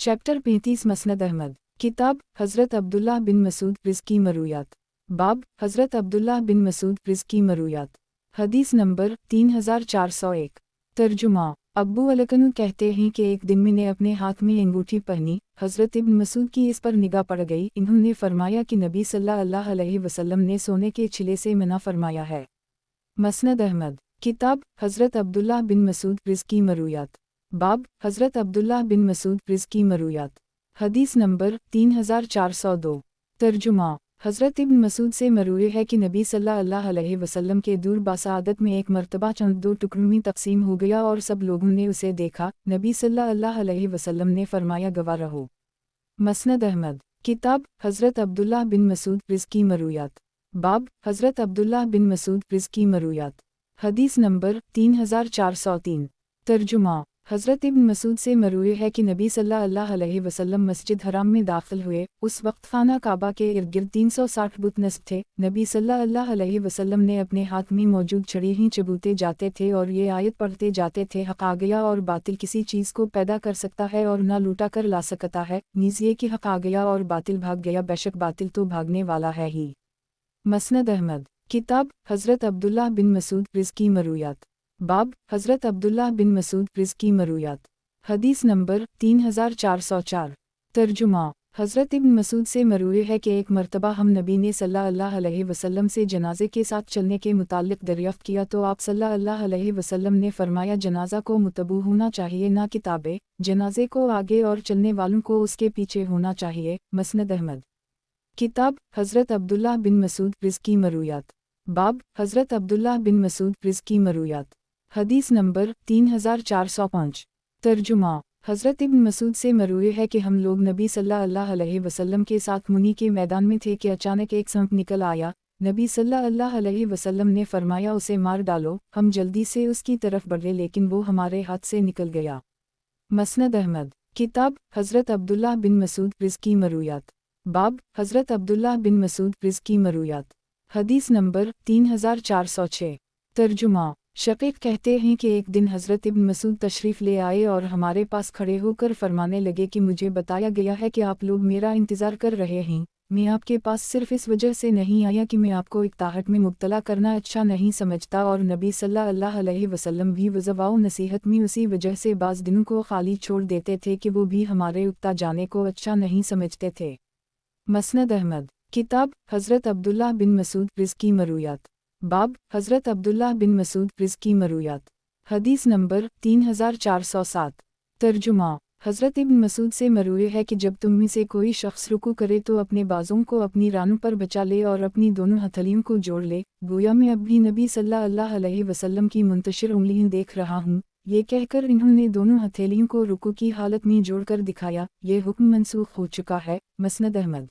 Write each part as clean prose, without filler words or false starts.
Chapter 35 मसनद Ahmad. किताब हज़रत अब्दुल्लाह बिन मसूद रिज़्की मरूयात। बाब हज़रत अब्दुल्लाह बिन मसूद रिज़्की मरूयात। हदीस नंबर 3401। तर्जुमा। अब्बू अलकनु कहते हैं कि एक दिन मैंने अपने हाथ में अंगूठी पहनी, हज़रत इब्न मसूद की इस पर निगाह पड़ गई। इन्होंने फरमाया कि नबी सल्लल्लाहु अलैहि वसल्लम ने सोने के छिले से मना फरमाया है। मसनद अहमद। किताब हज़रत अब्दुल्लाह बिन मसूद रिज़्की मरूयात। बाब हज़रत अब्दुल्लाह बिन मसूद रिज़्की मरूयात। हदीस नंबर 3402। तर्जुमा। हज़रत इब्न मसूद से मरूए है कि नबी सल्लल्लाहु अलैहि वसल्लम के दूर बासादत में एक मर्तबा चंद दो टुकड़ों में तकसीम हो गया और सब लोगों ने उसे देखा। नबी सल्लल्लाहु अलैहि वसल्लम ने फरमाया गवाह रहो। मसनद अहमद। किताब हज़रत अब्दुल्लाह बिन मसूद रिज़्की मरूयात। बाब हज़रत अब्दुल्लाह बिन मसूद रिज़्की मरूयात। हदीस नंबर 3403। तर्जुमा। हज़रत इब्न मसूद से मरूए है कि नबी सल्लल्लाहु अलैहि वसल्लम मस्जिद हराम में दाखिल हुए। उस वक्त खाना काबा के इर्द गिर्द 360 बुत नस्ब थे। नबी सल्लल्लाहु अलैहि वसल्लम ने अपने हाथ में मौजूद छड़ी ही चबूते जाते थे और ये आयत पढ़ते जाते थे, हक़ आ गया और बातिल किसी चीज़ को पैदा कर सकता है और ना लूटा कर ला सकता है, नीज़ ये कि हक़ आ गया और बातिल भाग गया, बेशक बातिल तो भागने वाला है ही। मसनद अहमद। किताब हज़रत अब्दुल्लाह बिन मसूद रिज़्की मरूयात। बाब हज़रत अब्दुल्लाह बिन मसूद रिज़्की मरूयात। हदीस नंबर 3404। तर्जुमा। हज़रत इब्न मसूद से मरूए है कि एक मर्तबा हम नबी ने सल्लल्लाहु अलैहि वसल्लम से जनाजे के साथ चलने के मुताल्लिक़ दरियाफ़्त किया तो आप सल्लल्लाहु अलैहि वसल्लम ने फरमाया जनाजा को मुतबू होना चाहिए ना किताबे, जनाजे को आगे और चलने वालों को उसके पीछे होना चाहिए। मसनद अहमद। किताब हज़रत अब्दुल्लाह बिन मसूद रिज़्की मरूयात। बाब हज़रत अब्दुल्लाह बिन मसूद रिज़्की मरूयात। हदीस नंबर 3405। तर्जुमा। हज़रत इब्न मसूद से मरूए है कि हम लोग नबी सल्लल्लाहु अलैहि वसल्लम के साथ मुनी के मैदान में थे कि अचानक एक सांप निकल आया। नबी सल्लल्लाहु अलैहि वसल्लम ने फरमाया उसे मार डालो। हम जल्दी से उसकी तरफ बढ़े लेकिन वो हमारे हाथ से निकल गया। मसनद अहमद। किताब हज़रत अब्दुल्लाह बिन मसूद रिज़्की मरूयात। बाब हज़रत अब्दुल्लाह बिन मसूद रिज़्की मरूयात। हदीस नंबर 3406। तर्जुमा। शकीक कहते हैं कि एक दिन हज़रत इब्न मसूद तशरीफ़ ले आए और हमारे पास खड़े होकर फरमाने लगे कि मुझे बताया गया है कि आप लोग मेरा इंतज़ार कर रहे हैं। मैं आपके पास सिर्फ़ इस वजह से नहीं आया कि मैं आपको इक्ताहट में मुब्तला करना अच्छा नहीं समझता और नबी सल्लल्लाहु अलैहि वसल्लम भी वज़वा नसीहत में उसी वजह से बाज़ दिनों को खाली छोड़ देते थे कि वो भी हमारे उक्ता जाने को अच्छा नहीं समझते थे। मसनद अहमद। किताब हज़रत अब्दुल्लाह बिन मसूद रिज़्की मरूयात। बाब हज़रत अब्दुल्लाह बिन मसूद रिज़्की मरूयात। हदीस नंबर 3407। तर्जुमा। हज़रत इब्न मसूद से मरूए है कि जब तुम में से कोई शख्स रुकू करे तो अपने बाजों को अपनी रानों पर बचा ले और अपनी दोनों हथेलियों को जोड़ ले। गोया मैं अब भी नबी सल्लल्लाहु अलैहि वसल्लम की मुंतशिर उंगलियां देख रहा हूँ। ये कहकर इन्होंने दोनों हथेलियों को रुकू की हालत में जोड़कर दिखाया। ये हुक्म मनसूख हो चुका है। मसनद अहमद।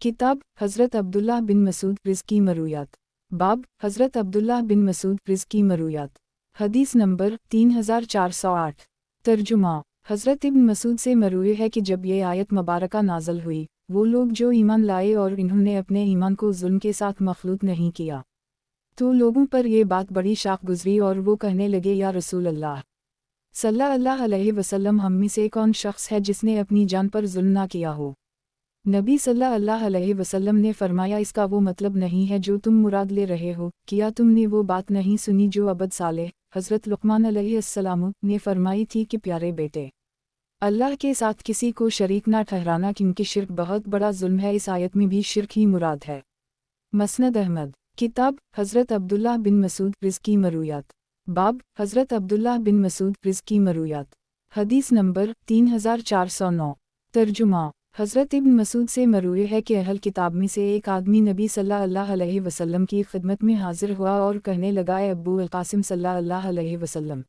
किताब हज़रत अब्दुल्लाह बिन मसूद रिज़्की मरूयात। बाब हज़रत अब्दुल्लाह बिन मसूद रिज़्की मरूयात। हदीस नंबर 3408। तर्जुमा। हज़रत इब्न मसूद से मरूए है कि जब ये आयत मुबारका नाज़िल हुई, वो लोग जो ईमान लाए और इन्होंने अपने ईमान को जुल्म के साथ मखलूत नहीं किया, तो लोगों पर यह बात बड़ी शाख गुजरी और वो कहने लगे या रसूल अल्लाह सल्लल्लाहु अलैहि वसल्लम, हम में से कौन शख्स है जिसने अपनी जान पर जुल्म ना किया हो? नबी सल्लल्लाहु अलैहि वसल्लम ने फरमाया इसका वो मतलब नहीं है जो तुम मुराद ले रहे हो। क्या तुमने वो बात नहीं सुनी जो अबद सालेह हज़रत लुक़मान अलैहिस्सलाम ने फरमाई थी कि प्यारे बेटे, अल्लाह के साथ किसी को शरीक ना ठहराना क्योंकि शिर्क बहुत बड़ा जुल्म है। इस आयत में भी शिर्क ही मुराद है। मसनद अहमद। किताब हज़रत अब्दुल्लाह बिन मसूद रिज़्की मरूयात। बाब हज़रत अब्दुल्लाह बिन मसूद रिज़्की मरूयात। हदीस नंबर 3409। तर्जुमा। हज़रत इब्न मसूद से मरूए है कि अहल किताब में से एक आदमी नबी सल्लल्लाहु अलैहि वसल्लम की खिदमत में हाजिर हुआ और कहने लगा ए अब्बू अल क़ासिम सल्लल्लाहु अलैहि वसल्लम,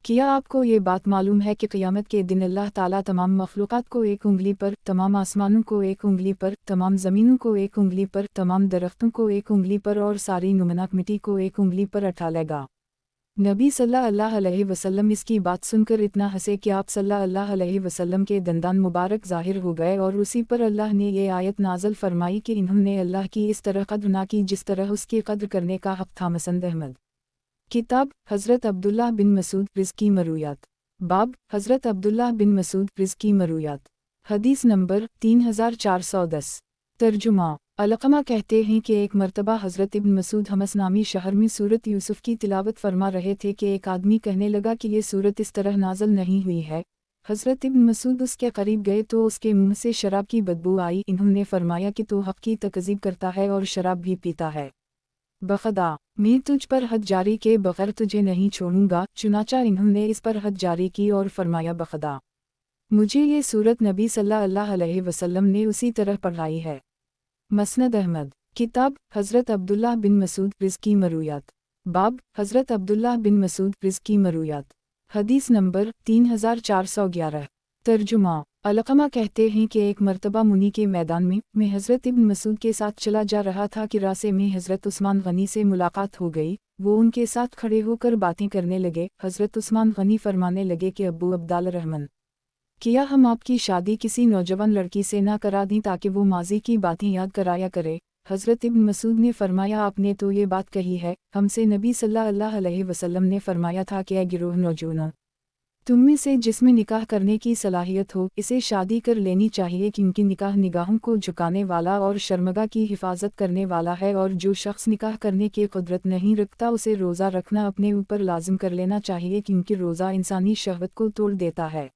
क्या आपको ये बात मालूम है कि क़यामत के दिन अल्लाह ताला तमाम मखलूक़ात को एक उंगली पर, तमाम आसमानों को एक उंगली पर, तमाम ज़मीनों को एक उंगली पर, तमाम दरख्तों को एक उंगली पर और सारी नुमनाक मिट्टी को एक उंगली पर उठा लेगा? नबी सल्लल्लाहु अलैहि वसल्लम इसकी बात सुनकर इतना हंसे कि आप सल्लल्लाहु अलैहि वसल्लम के दंदान मुबारक ज़ाहिर हो गए और उसी पर अल्लाह ने ये आयत नाज़िल फरमाई कि इन्होंने अल्लाह की इस तरह कद्र ना की जिस तरह उसकी कद्र करने का हक़ था। मसनद अहमद। किताब हज़रत अब्दुल्लाह बिन मसूद रिज़्की मरूयात। बाब हज़रत अब्दुल्ला बिन मसूद रिज़की मरूयात। हदीस नंबर 3410। तर्जुमा। अलक़मा कहते हैं कि एक मर्तबा हज़रत इब्न मसूद हमस नामी शहर में सूरत यूसुफ़ की तिलावत फरमा रहे थे कि एक आदमी कहने लगा कि ये सूरत इस तरह नाज़िल नहीं हुई है। हज़रत इब्न मसूद उसके करीब गए तो उसके मुंह से शराब की बदबू आई। इन्होंने फरमाया कि तू हक़ की तकज़ीब करता है और शराब भी पीता है। बख़दा, मैं तुझ पर हद जारी के बग़ैर तुझे नहीं छोड़ूंगा। चुनाचा इन्होंने इस पर हद जारी की और फरमाया बख़दा, मुझे ये सूरत नबी सल्लल्लाहु अलैहि वसल्लम ने उसी तरह पढ़ाई है। मसनद अहमद। किताब हज़रत अब्दुल्ला बिन मसूद रिज़की मरूयात। बाब हज़रत अब्दुल्ला बिन मसूद रिज़की मरूयात। हदीस नंबर 3411। तर्जुमा। अलक़मा कहते हैं कि एक मर्तबा मुनी के मैदान में मैं हज़रत इब्न मसूद के साथ चला जा रहा था कि रास्ते में हज़रत उस्मान गनी से मुलाकात हो गई। वो उनके साथ खड़े होकर बातें करने लगे। हज़रत उस्मान गनी फरमाने लगे कि अब्बू अब्दाल रहमान, किया हम आपकी शादी किसी नौजवान लड़की से ना करा दी ताकि वो माजी की बातें याद कराया करे। हज़रत इब्न मसूद ने फरमाया आपने तो ये बात कही है, हमसे नबी सल्लल्लाहु अलैहि वसल्लम ने फरमाया था कि ऐ गिरोह नौजवानों, तुम में से जिसमें निकाह करने की सलाहियत हो इसे शादी कर लेनी चाहिए, क्योंकि निकाह निगाहों को झुकाने वाला और शर्मगा की हिफाजत करने वाला है, और जो शख्स निकाह करने की कुदरत नहीं रखता उसे रोज़ा रखना अपने ऊपर लाजिम कर लेना चाहिए, क्योंकि रोज़ा इंसानी शहवत को तोड़ देता है।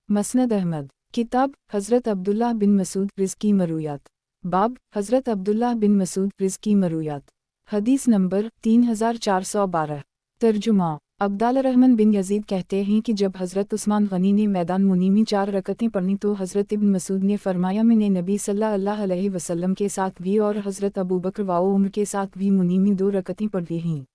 मसनद अहमद। किताब हज़रत अब्दुल्ला बिन मसूद रिज़की मरूयात। बाब हज़रत अब्दुल्ला बिन मसूद रिज़की मरूयात। हदीस नंबर 3412। तर्जुमा। अब्दाल रहमान बिन यजीद कहते हैं कि जब हज़रत उस्मान गनी ने मैदान मुनी में 4 रकतें पढ़ी तो हज़रत इब्न मसूद ने फरमाया मैंने नबी सल्लल्लाहु अलैहि वसल्लम के साथ भी और हज़रत अबू बकर व उमर के साथ भी मुनी में 2 रकतें पढ़ी हैं।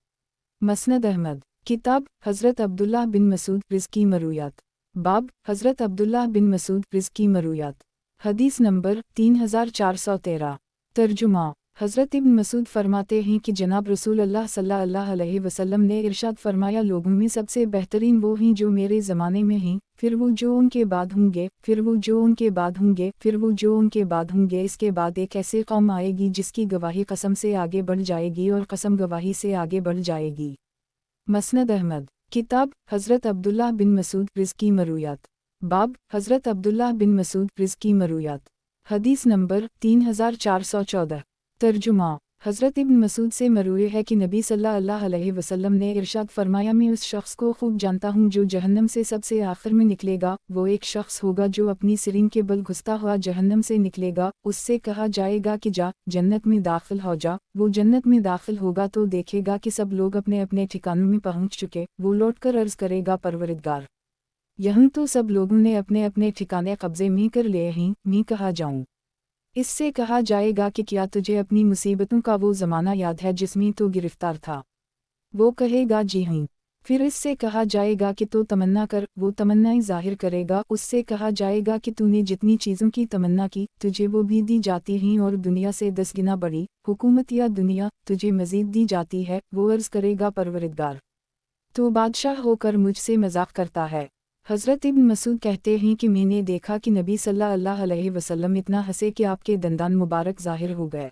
मसनद अहमद। किताब हज़रत अब्दुल्ला बिन मसूद रिज़की मरूयात। बाब हज़रत अब्दुल्ला बिन मसूद रिज़की मरूयात। हदीस नंबर 3413। तर्जुमा। हज़रत इब्न मसूद फरमाते हैं कि जनाब रसूल अल्लाह सल्लल्लाहु अलैहि वसल्लम ने इरशाद फरमाया लोगों में सबसे बेहतरीन वो हैं जो मेरे ज़माने में हैं, फिर वो जो उनके बाद होंगे, फिर वो जो उनके बाद होंगे, फिर वो जो उनके बाद होंगे। इसके बाद एक ऐसी कौम आएगी जिसकी गवाही कसम से आगे बढ़ जाएगी और कसम गवाही से आगे बढ़ जाएगी। मसनद अहमद। किताब हज़रत अब्दुल्ला बिन मसूद रिज़की मरूयात। बाब हज़रत अब्दुल्ला बिन मसूद रिज़की मरूयात। हदीस नंबर 3414। तर्जुमा। हज़रत इब्न मसूद से मरूए है कि नबी सल्लल्लाहु अलैहि वसल्लम ने इरशाद फरमाया मैं उस शख्स को खूब जानता हूँ जो जहन्नम से सबसे आखिर में निकलेगा। वो एक शख्स होगा जो अपनी सिरिंग के बल घुसता हुआ जहन्नम से निकलेगा। उससे कहा जाएगा कि जा जन्नत में दाखिल हो जा। वो जन्नत में दाखिल होगा तो देखेगा कि सब लोग अपने अपने ठिकानों में पहुँच चुके। वो लौटकर अर्ज़ करेगा परवरदिगार, यहाँ तो सब लोगों ने अपने अपने ठिकाने कब्जे में कर लिए हैं, मैं कहाँ जाऊँ। इससे कहा जाएगा कि क्या तुझे अपनी मुसीबतों का वो ज़माना याद है जिसमें तो गिरफ्तार था। वो कहेगा जी हाँ। फिर इससे कहा जाएगा कि तो तमन्ना कर। वो तमन्नाएं ज़ाहिर करेगा। उससे कहा जाएगा कि तूने जितनी चीज़ों की तमन्ना की तुझे वो भी दी जाती हैं और दुनिया से 10 गुना बड़ी हुकूमत या दुनिया तुझे मज़ीद दी जाती है। वो अर्ज़ करेगा परवरदिगार, तो बादशाह होकर मुझसे मजाक करता है। हज़रत इब्न मसूद कहते हैं कि मैंने देखा कि नबी सल्लल्लाहु अलैहि वसल्लम इतना हंसे कि आपके दंदान मुबारक ज़ाहिर हो गए।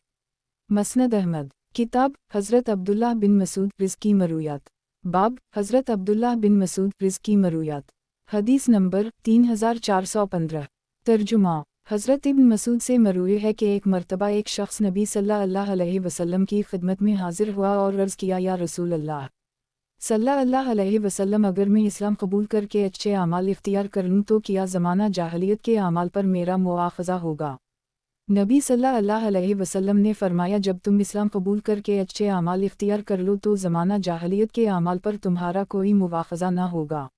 मसनद अहमद। किताब हज़रत अब्दुल्ला बिन मसूद रिज़की मरूयात। बाब हज़रत अब्दुल्ला बिन मसूद रिज़की मरूयात। हदीस नंबर 3415। तर्जुमा। हज़रत इब्न मसूद से मरूए है कि एक मर्तबा एक शख्स नबी सल्लल्लाहु अलैहि वसल्लम की खिदमत में हाजिर हुआ और अर्ज़ किया या रसूल अल्लाह सल्लल्लाहु अलैहि वसल्लम, अगर मैं इस्लाम कबूल करके अच्छे आमाल इख्तियार कर लूँ तो क्या ज़माना जाहलियत के आमाल पर मेरा मुआख़ज़ा होगा। नबी सल्लल्लाहु अलैहि वसल्लम ने फरमाया जब तुम इस्लाम कबूल करके अच्छे आमाल इख्तियार कर लो तो ज़माना जाहलियत के आमाल पर तुम्हारा कोई मुआख़ज़ा ना होगा।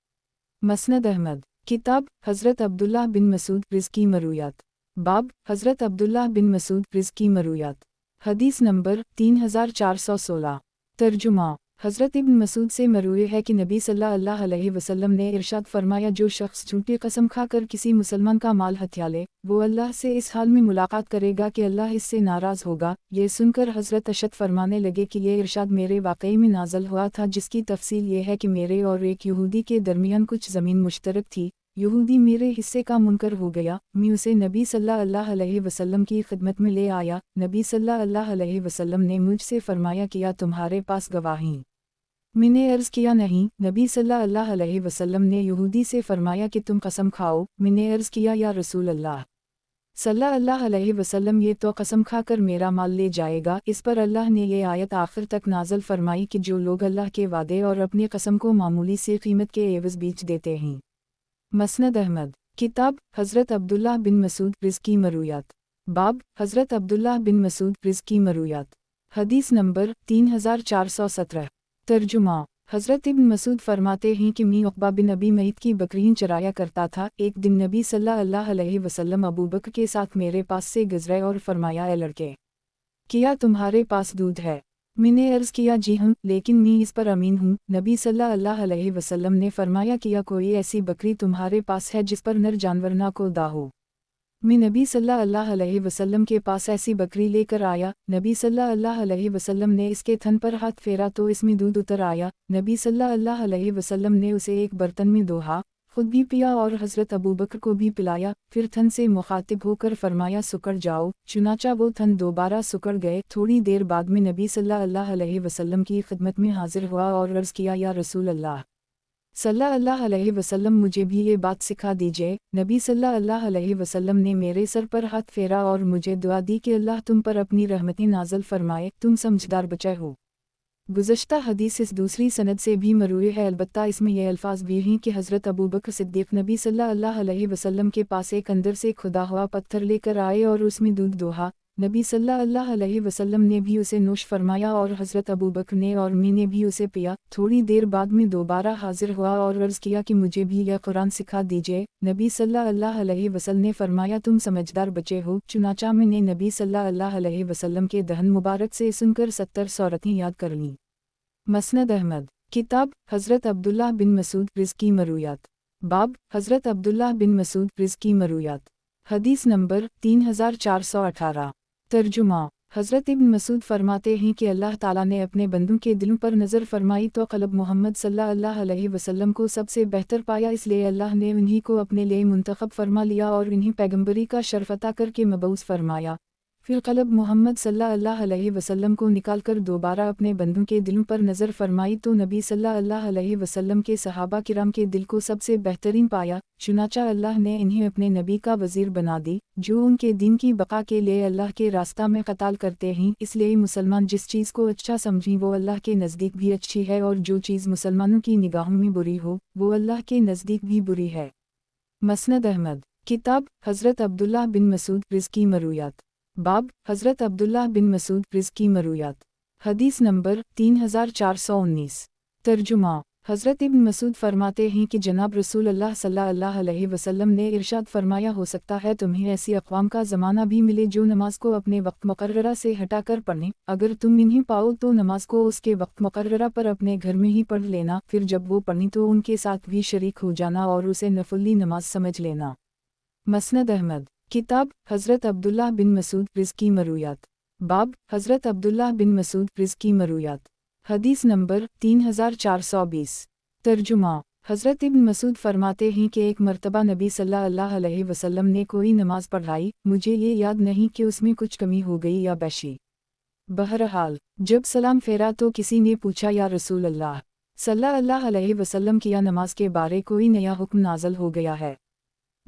मसनद अहमद। किताब हज़रत अब्दुल्ला बिन मसूद रिज़की मरूयात। बाब हज़रत अब्दुल्ला बिन मसूद रिज़की मरूयात। हदीस नंबर 3416। तर्जुमा। हज़रत इब्न मसूद से मरूए है कि नबी सल्लल्लाहु अलैहि वसल्लम ने इरशाद फरमाया जो शख्स झूठी कसम खाकर किसी मुसलमान का माल हथिया ले वो अल्लाह से इस हाल में मुलाकात करेगा कि अल्लाह इससे नाराज़ होगा। ये सुनकर हज़रत अशद फरमाने लगे कि ये इरशाद मेरे वाक़ई में नाज़ल हुआ था, जिसकी तफसील ये है कि मेरे और एक यहूदी के दरमियान कुछ ज़मीन मुश्तरक थी। यहूदी मेरे हिस्से का मुनकर हो गया। मैं उसे नबी सल्लल्लाहु अलैहि वसल्लम की खिदमत में ले आया। नबी सल्लल्लाहु अलैहि वसल्लम ने मुझसे फरमाया किया तुम्हारे पास गवाही मैंने अर्ज़ किया नहीं, नबी सल्लल्लाहु अलैहि वसल्लम ने यहूदी से फरमाया कि तुम कसम खाओ। मैंने अर्ज़ किया या रसूल अल्लाह सल्लल्लाहु अलैहि वसल्लम, ये तो कसम खाकर मेरा माल ले जाएगा। इस पर अल्लाह ने ये आयत आखिर तक नाज़िल फरमाई कि जो लोग अल्लाह के वादे और अपनी कसम को मामूली सी कीमत के एवज़ बेच देते हैं। मसनद अहमद, किताब हज़रत अब्दुल्लाह बिन मसूद रिज़्की मरूयात, बाब हज़रत अब्दुल्लाह बिन मसूद रिज़्की मरूयात, हदीस नंबर 3417। तर्जुमा, हज़रत इब्न मसूद फरमाते हैं कि मैं उक़बा बिन अबी मईत की बकरियां चराया करता था। एक दिन नबी सल्लल्लाहु अलैहि वसल्लम अबू बकर के साथ मेरे पास से गुज़रे और फरमाया, ए लड़के, क्या तुम्हारे पास दूध है? मैंने अर्ज़ किया, जी हाँ, लेकिन मैं इस पर अमीन हूँ। नबी सल्लल्लाहु अलैहि वसल्लम ने फरमाया, क्या कोई ऐसी बकरी तुम्हारे पास है जिस पर नर जानवर ना को दा हो? मैं नबी सल्लल्लाहु अलैहि वसल्लम के पास ऐसी बकरी लेकर आया। नबी सल्लल्लाहु अलैहि वसल्लम ने इसके थन पर हाथ फेरा तो इसमें दूध उतर आया। नबी सल्लल्लाहु अलैहि वसल्लम ने उसे एक बर्तन में दोहा, खुद भी पिया और हज़रत अबू बकर को भी पिलाया। फिर थन से मुखातिब होकर फरमाया, सुकड़ जाओ। चुनाचा वो थन दोबारा सुकड़ गए। थोड़ी देर बाद में नबी सल्लल्लाहु अलैहि वसल्लम की खिदमत में हाजिर हुआ और अर्ज़ किया, या रसूल अल्लाह सल्लल्लाहु अलैहि वसल्लम, मुझे भी ये बात सिखा दीजिए। नबी सल्लल्लाहु अलैहि वसल्लम ने मेरे सर पर हाथ फेरा और मुझे दुआ दी कि अल्लाह तुम पर अपनी रहमतें नाज़िल फरमाए, तुम समझदार बच्चे हो। गुज़श्ता हदीस इस दूसरी सनद से भी मरूई है, अलबत्ता इसमें ये अल्फाज भी हैं कि हज़रत अबू बकर सिद्दीक़ नबी सल्लल्लाहु अलैहि वसल्लम के पास एक अंदर से खुदा हुआ पत्थर लेकर आए और उसमें दूध दोहा। नबी सल्लल्लाहु अलैहि वसल्लम ने भी उसे नोश फरमाया और हज़रत अबू बकर ने और मैंने भी उसे पिया। थोड़ी देर बाद में दोबारा हाजिर हुआ और अर्ज़ किया कि मुझे भी यह कुरान सिखा दीजिए। नबी सल्लल्लाहु अलैहि वसल्लम ने फरमाया, तुम समझदार बच्चे हो। चुनाचा मैंने नबी सल्लल्लाहु अलैहि वसल्लम के दहन मुबारक से सुनकर 70 सूरतें याद कर लीं। मसनद अहमद, किताब हज़रत अब्दुल्लाह बिन मसूद रिज़्की मरूयात, बाब हज़रत अब्दुल्लाह बिन मसूद रिज़्की मरूयात, हदीस नंबर 3418। तर्जुमा, हज़रत इब्न मसूद फरमाते हैं कि अल्लाह ताला ने अपने बंदों के दिलों पर नज़र फरमाई तो क़ल्ब मोहम्मद सल्लल्लाहु अलैहि वसल्लम को सबसे बेहतर पाया, इसलिए अल्लाह ने उन्हीं को अपने लिए मुंतखब फरमा लिया और इन्हीं पैगंबरी का शर्फ़ अता करके मबऊस फरमाया। फिर क़ल्ब मोहम्मद सल्लल्लाहु अलैहि वसल्लम को निकाल कर दोबारा अपने बंदों के दिलों पर नज़र फरमाई तो नबी सल्लल्लाहु अलैहि वसल्लम के सहाबा किराम के दिल को सबसे बेहतरीन पाया। चुनाचा अल्लाह ने इन्हें अपने नबी का वज़ीर बना दी, जो उनके दीन की बका के लिए अल्लाह के रास्ता में क़ताल करते हैं। इसलिए मुसलमान जिस चीज़ को अच्छा समझें वो अल्लाह के नज़दीक भी अच्छी है, और जो चीज़ मुसलमानों की निगाहों में बुरी हो वो अल्लाह के नज़दीक भी बुरी है। मसनद अहमद, किताब हज़रत अब्दुल्लाह बिन मसूद रिज़्की मरूयात, बाब हज़रत अब्दुल्लाह बिन मसूद रिज़्की मरूयात, हदीस नंबर 3419। तर्जुमा, हज़रत इब्न मसूद फरमाते हैं कि जनाब रसूल अल्लाह सल्लल्लाहु अलैहि वसल्लम ने इरशाद फरमाया, हो सकता है तुम्हें ऐसी अक़वाम का ज़माना भी मिले जो नमाज को अपने वक्त मुक़र्ररा से हटाकर पढ़ें। अगर तुम इन्हें पाओ तो नमाज को उसके वक्त मुक़र्ररा पर अपने घर में ही पढ़ लेना, फिर जब वो पढ़ें तो उनके साथ भी शरीक हो जाना और उसे नफली नमाज समझ लेना। मसनद अहमद, किताब हज़रत अब्दुल्लाह बिन मसूद रिज़्की मरूयात, बाब हज़रत अब्दुल्लाह बिन मसूद रिज़्की मरूयात, हदीस नंबर 3420। तर्जुमा, हज़रत इब्न मसूद फरमाते हैं कि एक मर्तबा नबी सल्लल्लाहु अलैहि वसल्लम ने कोई नमाज पढ़ाई, मुझे ये याद नहीं कि उसमें कुछ कमी हो गई या बैशी। बहरहाल जब सलाम फेरा तो किसी ने पूछा, या रसूल अल्लाह सल्लल्लाहु अलैहि वसल्लम, किया नमाज के बारे कोई नया हुक्म नाज़िल हो गया है?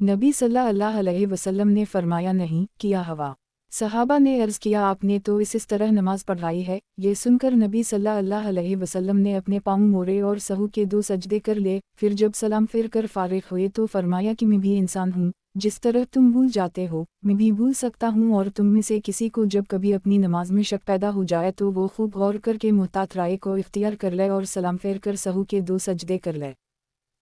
नबी सल्लल्लाहु अलैहि वसल्लम ने फरमाया, नहीं, किया हवा। सहाबा ने अर्ज़ किया, आपने तो इस तरह नमाज पढ़ाई है। ये सुनकर नबी सल्लल्लाहु अलैहि वसल्लम ने अपने पाँव मोड़े और सहू के 2 सजदे कर ले। फिर जब सलाम फेर कर फारिग हुए तो फरमाया कि मैं भी इंसान हूँ, जिस तरह तुम भूल जाते हो मैं भी भूल सकता हूँ, और तुम में से किसी को जब कभी अपनी नमाज में शक पैदा हो जाए तो वो खूब गौर करके मुहतात राय को इख्तियार कर ले और सलाम फेर कर सहू के 2 सजदे कर ले।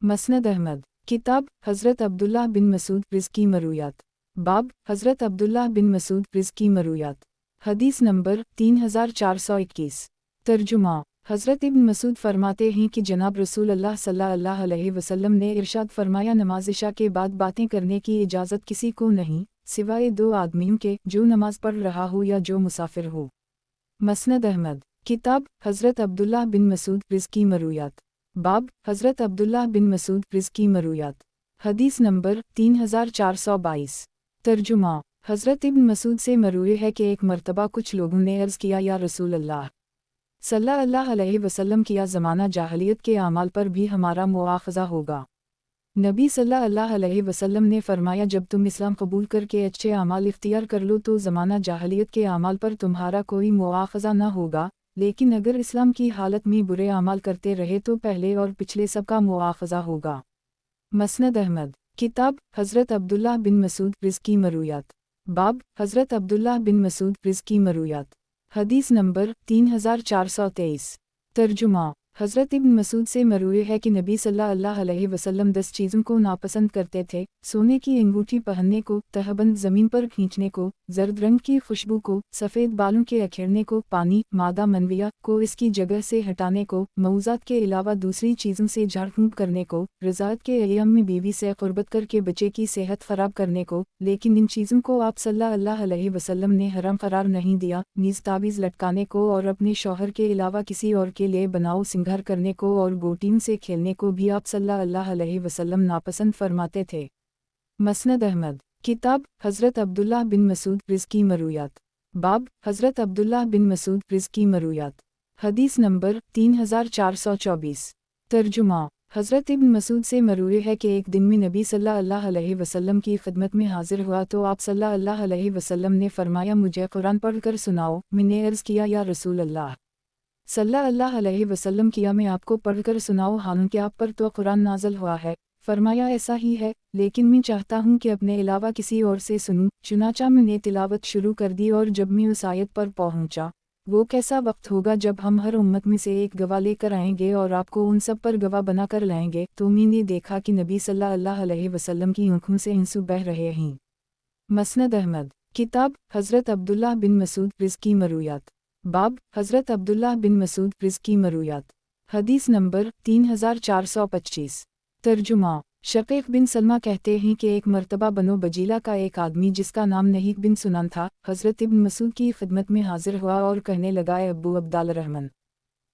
मसनद अहमद, किताब हज़रत अब्दुल्लाह बिन मसूद रिज़्की मरूयात, बाब हज़रत अब्दुल्लाह बिन मसूद रिज़्की मरूयात, हदीस नंबर 3421। तर्जुमा, हज़रत इब्न मसूद फरमाते हैं कि जनाब रसूल अल्लाह सल्लल्लाहु अलैहि वसल्लम ने इरशाद फरमाया, नमाज इशा के बाद बातें करने की इजाज़त किसी को नहीं सिवाय 2 आदमियों के, जो नमाज पढ़ रहा हो या जो मुसाफिर हो। मसनद अहमद, किताब हज़रत अब्दुल्लाह बिन मसूद रिज़्की मरूयात, बाब हज़रत अब्दुल्लाह बिन मसूद रिज़्की मरूयात, हदीस नंबर 3422। तर्जुमा, हज़रत इब्न मसूद से मरूई है कि एक मरतबा कुछ लोगों ने अर्ज़ किया, या रसूल अल्लाह सल्लल्लाहु अलैहि वसल्लम किया ज़माना जाहलियत के अमाल पर भी हमारा मुआख़ज़ा होगा। नबी सल्लल्लाहु अलैहि वसल्लम ने फरमाया, जब तुम इस्लाम कबूल करके अच्छे अमाल इख्तियार कर लो तो ज़माना जाहलियत के अमाल पर तुम्हारा कोई मुआख़ज़ा न होगा, लेकिन अगर इस्लाम की हालत में बुरे अमाल करते रहे तो पहले और पिछले सबका मुआख़ज़ा होगा। मसनद अहमद। किताब हज़रत अब्दुल्लाह बिन मसूद रिज़्की मरूयात। बाब हज़रत अब्दुल्लाह बिन मसूद रिज़्की मरूयात। हदीस नंबर 3423। तर्जुमा। हज़रत इब्न मसूद से मरूए है कि नबी सल्लल्लाहु अलैहि वसल्लम 10 चीज़ों को नापसंद करते थे: सोने की अंगूठी पहनने को, तहबंद ज़मीन पर खींचने को, जर्द रंग की खुशबू को, सफ़ेद बालों के अखेड़ने को, पानी मादा मनविया को इसकी जगह से हटाने को, मऊज़ात के अलावा दूसरी चीज़ों से झाड़ फूंक करने को, रज़ात के अय्याम में बीवी से क़ुरबत करके बच्चे की सेहत ख़राब करने को। लेकिन इन चीज़ों को आप सल्लल्लाहु अलैहि वसल्लम ने हराम करार नहीं दिया। नीज़ तावीज़ लटकाने को और अपने शौहर के अलावा किसी और के लिए बनाओ सिंगार करने को और गोटियों से खेलने को भी आप सल्लल्लाहु अलैहि वसल्लम नापसंद फरमाते थे। मसनद अहमद। किताब हज़रत अब्दुल्लाह बिन मसूद रिज़्की मरूयात। बाब हज़रत अब्दुल्लाह बिन मसूद रिज़्की मरूयात। हदीस नंबर 3424। तर्जुमा। हज़रत इब्न मसूद से मरूए है कि एक दिन में नबी सल्लल्लाहु अलैहि वसल्लम की खिदमत में हाजिर हुआ तो आप सल्लल्लाहु अलैहि वसल्लम ने फरमाया, मुझे कुरान पढ़ कर सुनाओ। मैंने अर्ज़ किया, या रसूल अल्लाह सल्लल्लाहु अलैहि वसल्लम, किया मैं आपको पढ़कर सुनाओ, हालांकि आप पर तो कुरान नाज़िल हुआ है। फरमाया, ऐसा ही है, लेकिन मैं चाहता हूँ कि अपने अलावा किसी और से सुनूं। चुनाचा मैंने तिलावत शुरू कर दी और जब मैं उस आयत पर पहुँचा, वो कैसा वक्त होगा जब हम हर उम्मत में से एक गवाह लेकर आएंगे और आपको उन सब पर गवाह बनाकर लाएंगे, तो मैंने देखा कि नबी सल्लल्लाहु अलैहि वसल्लम की आँखों से आंसू बह रहे हैं। मसनद अहमद। किताब हज़रत अब्दुल्लाह बिन मसूद रिज़्की मरूयात। बाब हज़रत अब्दुल्लाह बिन मसूद रिज़्की मरूयात। हदीस नंबर 3425। तर्जुमा। शकीक़ बिन सलमा कहते हैं कि एक मर्तबा बनो बजीला का एक आदमी जिसका नाम नहीक बिन सुनान था, हज़रत इब्न मसूद की खिदमत में हाजिर हुआ और कहने लगा, अब्बू अब्दाल रहमान,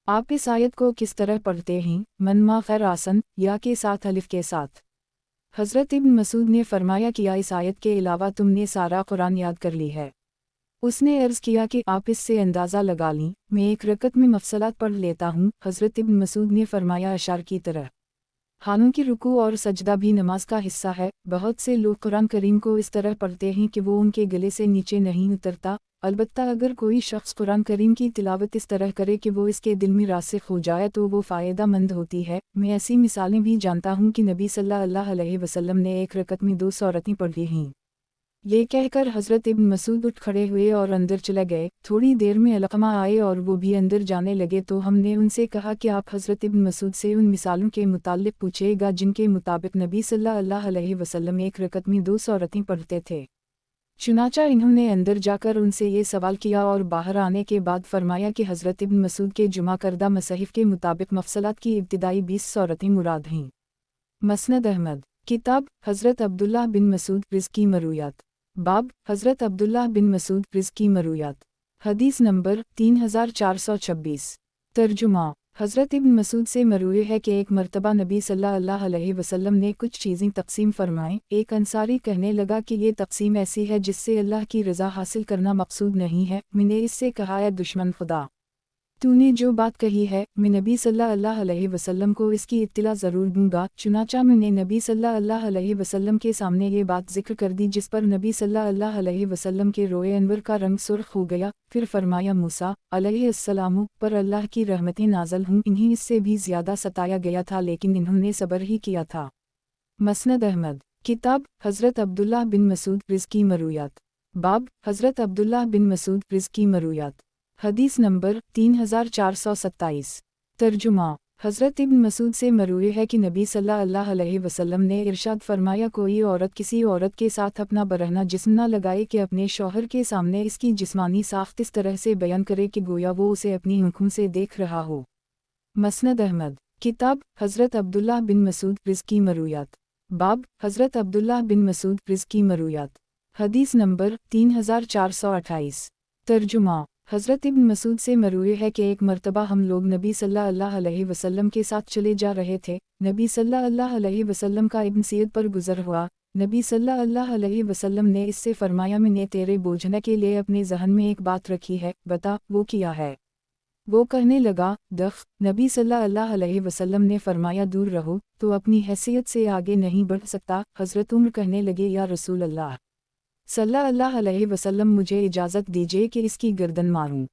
आप इस आयत को किस तरह पढ़ते हैं? मन मा खैर आसन या के साथ अलिफ के साथ। हज़रत इब्न मसूद ने फरमाया, किया इस आयत के अलावा तुमने सारा कुरान याद कर ली है? उसने अर्ज़ किया कि आप इससे अंदाज़ा लगा लीं, मैं एक रकत में मफसलात पढ़ लेता हूँ। हज़रत इब्न मसूद ने फरमाया, अशार की तरह। हालांकि रुकू और सजदा भी नमाज का हिस्सा है। बहुत से लोग कुरान करीम को इस तरह पढ़ते हैं कि वो उनके गले से नीचे नहीं उतरता। अलबत्ता अगर कोई शख्स कुरान करीम की तिलावत इस तरह करे कि वो इसके दिल में रासिख हो जाए तो वो फ़ायदा मंद होती है। मैं ऐसी मिसालें भी जानता हूँ कि नबी सल्लल्लाहु अलैहि वसल्लम ने एक रकत में 2 सूरतें पढ़ी हैं। ये कहकर हज़रत इब्न मसूद उठ खड़े हुए और अंदर चले गए। थोड़ी देर में अलक़मा आए और वो भी अंदर जाने लगे तो हमने उनसे कहा कि आप हज़रत इब्न मसूद से उन मिसालों के मुताल्लिक़ पूछेगा जिनके मुताबिक नबी सल्लल्लाहु अलैहि वसल्लम एक रकत में 2 सूरतें पढ़ते थे। चुनाचा इन्होंने अंदर जाकर उनसे ये सवाल किया और बाहर आने के बाद फरमाया कि हज़रत इब्न मसूद के जुमा करदा मसहिफ़ के मुताबिक मफसलात की इब्तिदाई 20 सूरतें मुराद हैं। मसनद अहमद। किताब हज़रत अब्दुल्लाह बिन मसूद रिज़्की मरूयात। बाब हज़रत अब्दुल्लाह बिन मसूद रिज़्की मरूयात। हदीस नंबर 3426। तर्जुमा। हज़रत इब्न मसूद से मरूए है कि एक मर्तबा नबी सल्लल्लाहु अलैहि वसल्लम ने कुछ चीज़ें तक़सीम फरमाएं। एक अंसारी कहने लगा कि ये तक़सीम ऐसी है जिससे अल्लाह की रज़ा हासिल करना मकसूद नहीं है। मैंने इससे कहा, है दुश्मन खुदा, तूने जो बात कही है मैं नबी सल्लल्लाहु अलैहि वसल्लम को इसकी इत्तिला ज़रूर दूंगा। चुनाचा मैंने नबी सल्लल्लाहु अलैहि वसल्लम के सामने ये बात ज़िक्र कर दी जिस पर नबी सल्लल्लाहु अलैहि वसल्लम के रोए अनवर का रंग सुर्ख हो गया। फिर फरमाया, मूसा अलैहिस्सलाम पर अल्लाह की रहमतें नाज़िल हूँ, इन्हें इससे भी ज़्यादा सताया गया था लेकिन इन्होंने सब्र ही किया था। मसनद अहमद। किताब हज़रत अब्दुल्लाह बिन मसूद रिज़्की मरूयात। बाब हज़रत अब्दुल्लाह बिन मसूद रिज़्की मरूयात। हदीस नंबर 3427। तर्जुमा। हज़रत इब्न मसूद से मरूए है कि नबी सल्लल्लाहु अलैहि वसल्लम ने इरशाद फरमाया, कोई औरत किसी औरत के साथ अपना बरहना जिस्म न लगाए कि अपने शौहर के सामने इसकी जिस्मानी साख्त इस तरह से बयान करे कि गोया वो उसे अपनी आँखों से देख रहा हो। मसनद अहमद। किताब हज़रत अब्दुल्लाह बिन मसूद रिज़्की मरूयात। बाब हज़रत अब्दुल्लाह बिन मसूद रिज़्की मरूयात। हदीस नंबर 3428। तर्जुमा। हज़रत इब्न मसूद से मरूए है कि एक मर्तबा हम लोग नबी सल्लल्लाहु अलैहि वसल्लम के साथ चले जा रहे थे। नबी सल्लल्लाहु अलैहि वसल्लम का इब्न सैयद पर गुज़र हुआ। नबी सल्लल्लाहु अलैहि वसल्लम ने इससे फरमाया, मैंने तेरे बोझने के लिए अपने जहन में एक बात रखी है, बता वो क्या है। वो कहने लगा, दख, नबी सल्लल्लाहु अलैहि वसल्लम ने फरमाया दूर रहो, तो अपनी हैसियत से आगे नहीं बढ़ सकता। हज़रत उम्र कहने लगे, या रसूल अल्लाह सल्लल्लाहु अलैहि वसल्लम, मुझे इजाज़त दीजिए कि इसकी गर्दन मारूं।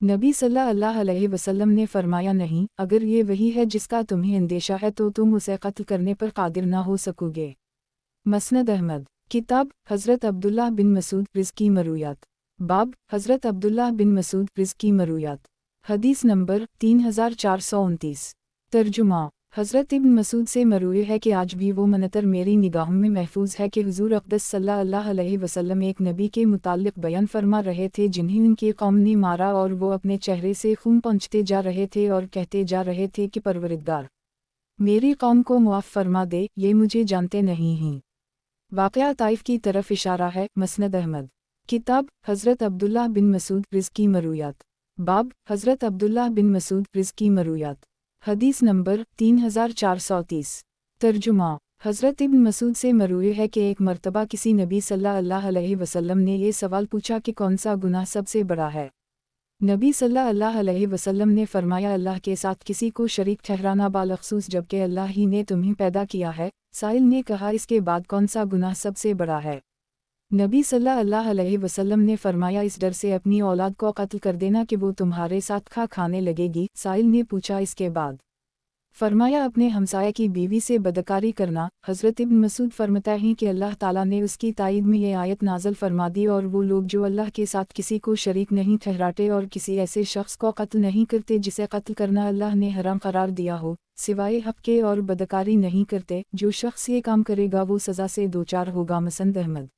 नबी सल्लल्लाहु अलैहि वसल्लम ने फरमाया, नहीं, अगर ये वही है जिसका तुम्हें अंदेशा है तो तुम उसे कत्ल करने पर कादिर ना हो सकोगे। मसनद अहमद। किताब हज़रत अब्दुल्लाह बिन मसूद रिज़्की मरूयात। बाब हज़रत अब्दुल्लाह बिन मसूद रिज़्की मरूयात। हदीस नंबर 3429। तर्जुमा। हज़रत इब्न मसूद से मरूए है कि आज भी वो मनतर मेरी निगाहों में महफूज है कि हुज़ूर अक़दस सल्लल्लाहु अलैहि वसल्लम एक नबी के मुताल्लिक़ बयान फरमा रहे थे जिन्हें उनकी कौम ने मारा, और वो अपने चेहरे से खून पोंछते जा रहे थे और कहते जा रहे थे कि परवरदिगार, मेरी कौम को मुआफ़ फरमा दे, ये मुझे जानते नहीं हैं। वाक़या ताइफ की तरफ इशारा है। मसनद अहमद। किताब हज़रत अब्दुल्लाह बिन मसूद रिज़्की मरूयात। बाब हज़रत अब्दुल्लाह बिन मसूद रिज़्की मरूयात। हदीस नंबर 3430। तर्जुमा। हज़रत इब्न मसूद से मरूए है कि एक मर्तबा किसी नबी सल्लल्लाहु अलैहि वसल्लम ने ये सवाल पूछा कि कौन सा गुनाह सबसे बड़ा है। नबी सल्लल्लाहु अलैहि वसल्लम ने फरमाया, अल्लाह के साथ किसी को शरीक ठहराना, बालखसूस जबकि अल्लाह ही ने तुम्हें पैदा किया है। साइल ने कहा, इसके बाद कौन सा गुनाह सबसे बड़ा है? नबी सल्लल्लाहु अलैहि वसल्लम ने फरमाया, इस डर से अपनी औलाद को कत्ल कर देना कि वो तुम्हारे साथ खाने लगेगी। साइल ने पूछा, इसके बाद? फरमाया, अपने हमसाया की बीवी से बदकारी करना। हज़रत इब्न मसूद फरमाते हैं कि अल्लाह ताला ने उसकी ताईद में ये आयत नाज़िल फरमा दी, और वो लोग जो अल्लाह के साथ किसी को शरीक नहीं ठहराते और किसी ऐसे शख्स को कत्ल नहीं करते जिसे कत्ल करना अल्लाह ने हराम करार दिया हो, सिवाय हक़ के, और बदकारी नहीं करते, जो शख्स ये काम करेगा वो सज़ा से दोचार होगा। मसनद अहमद।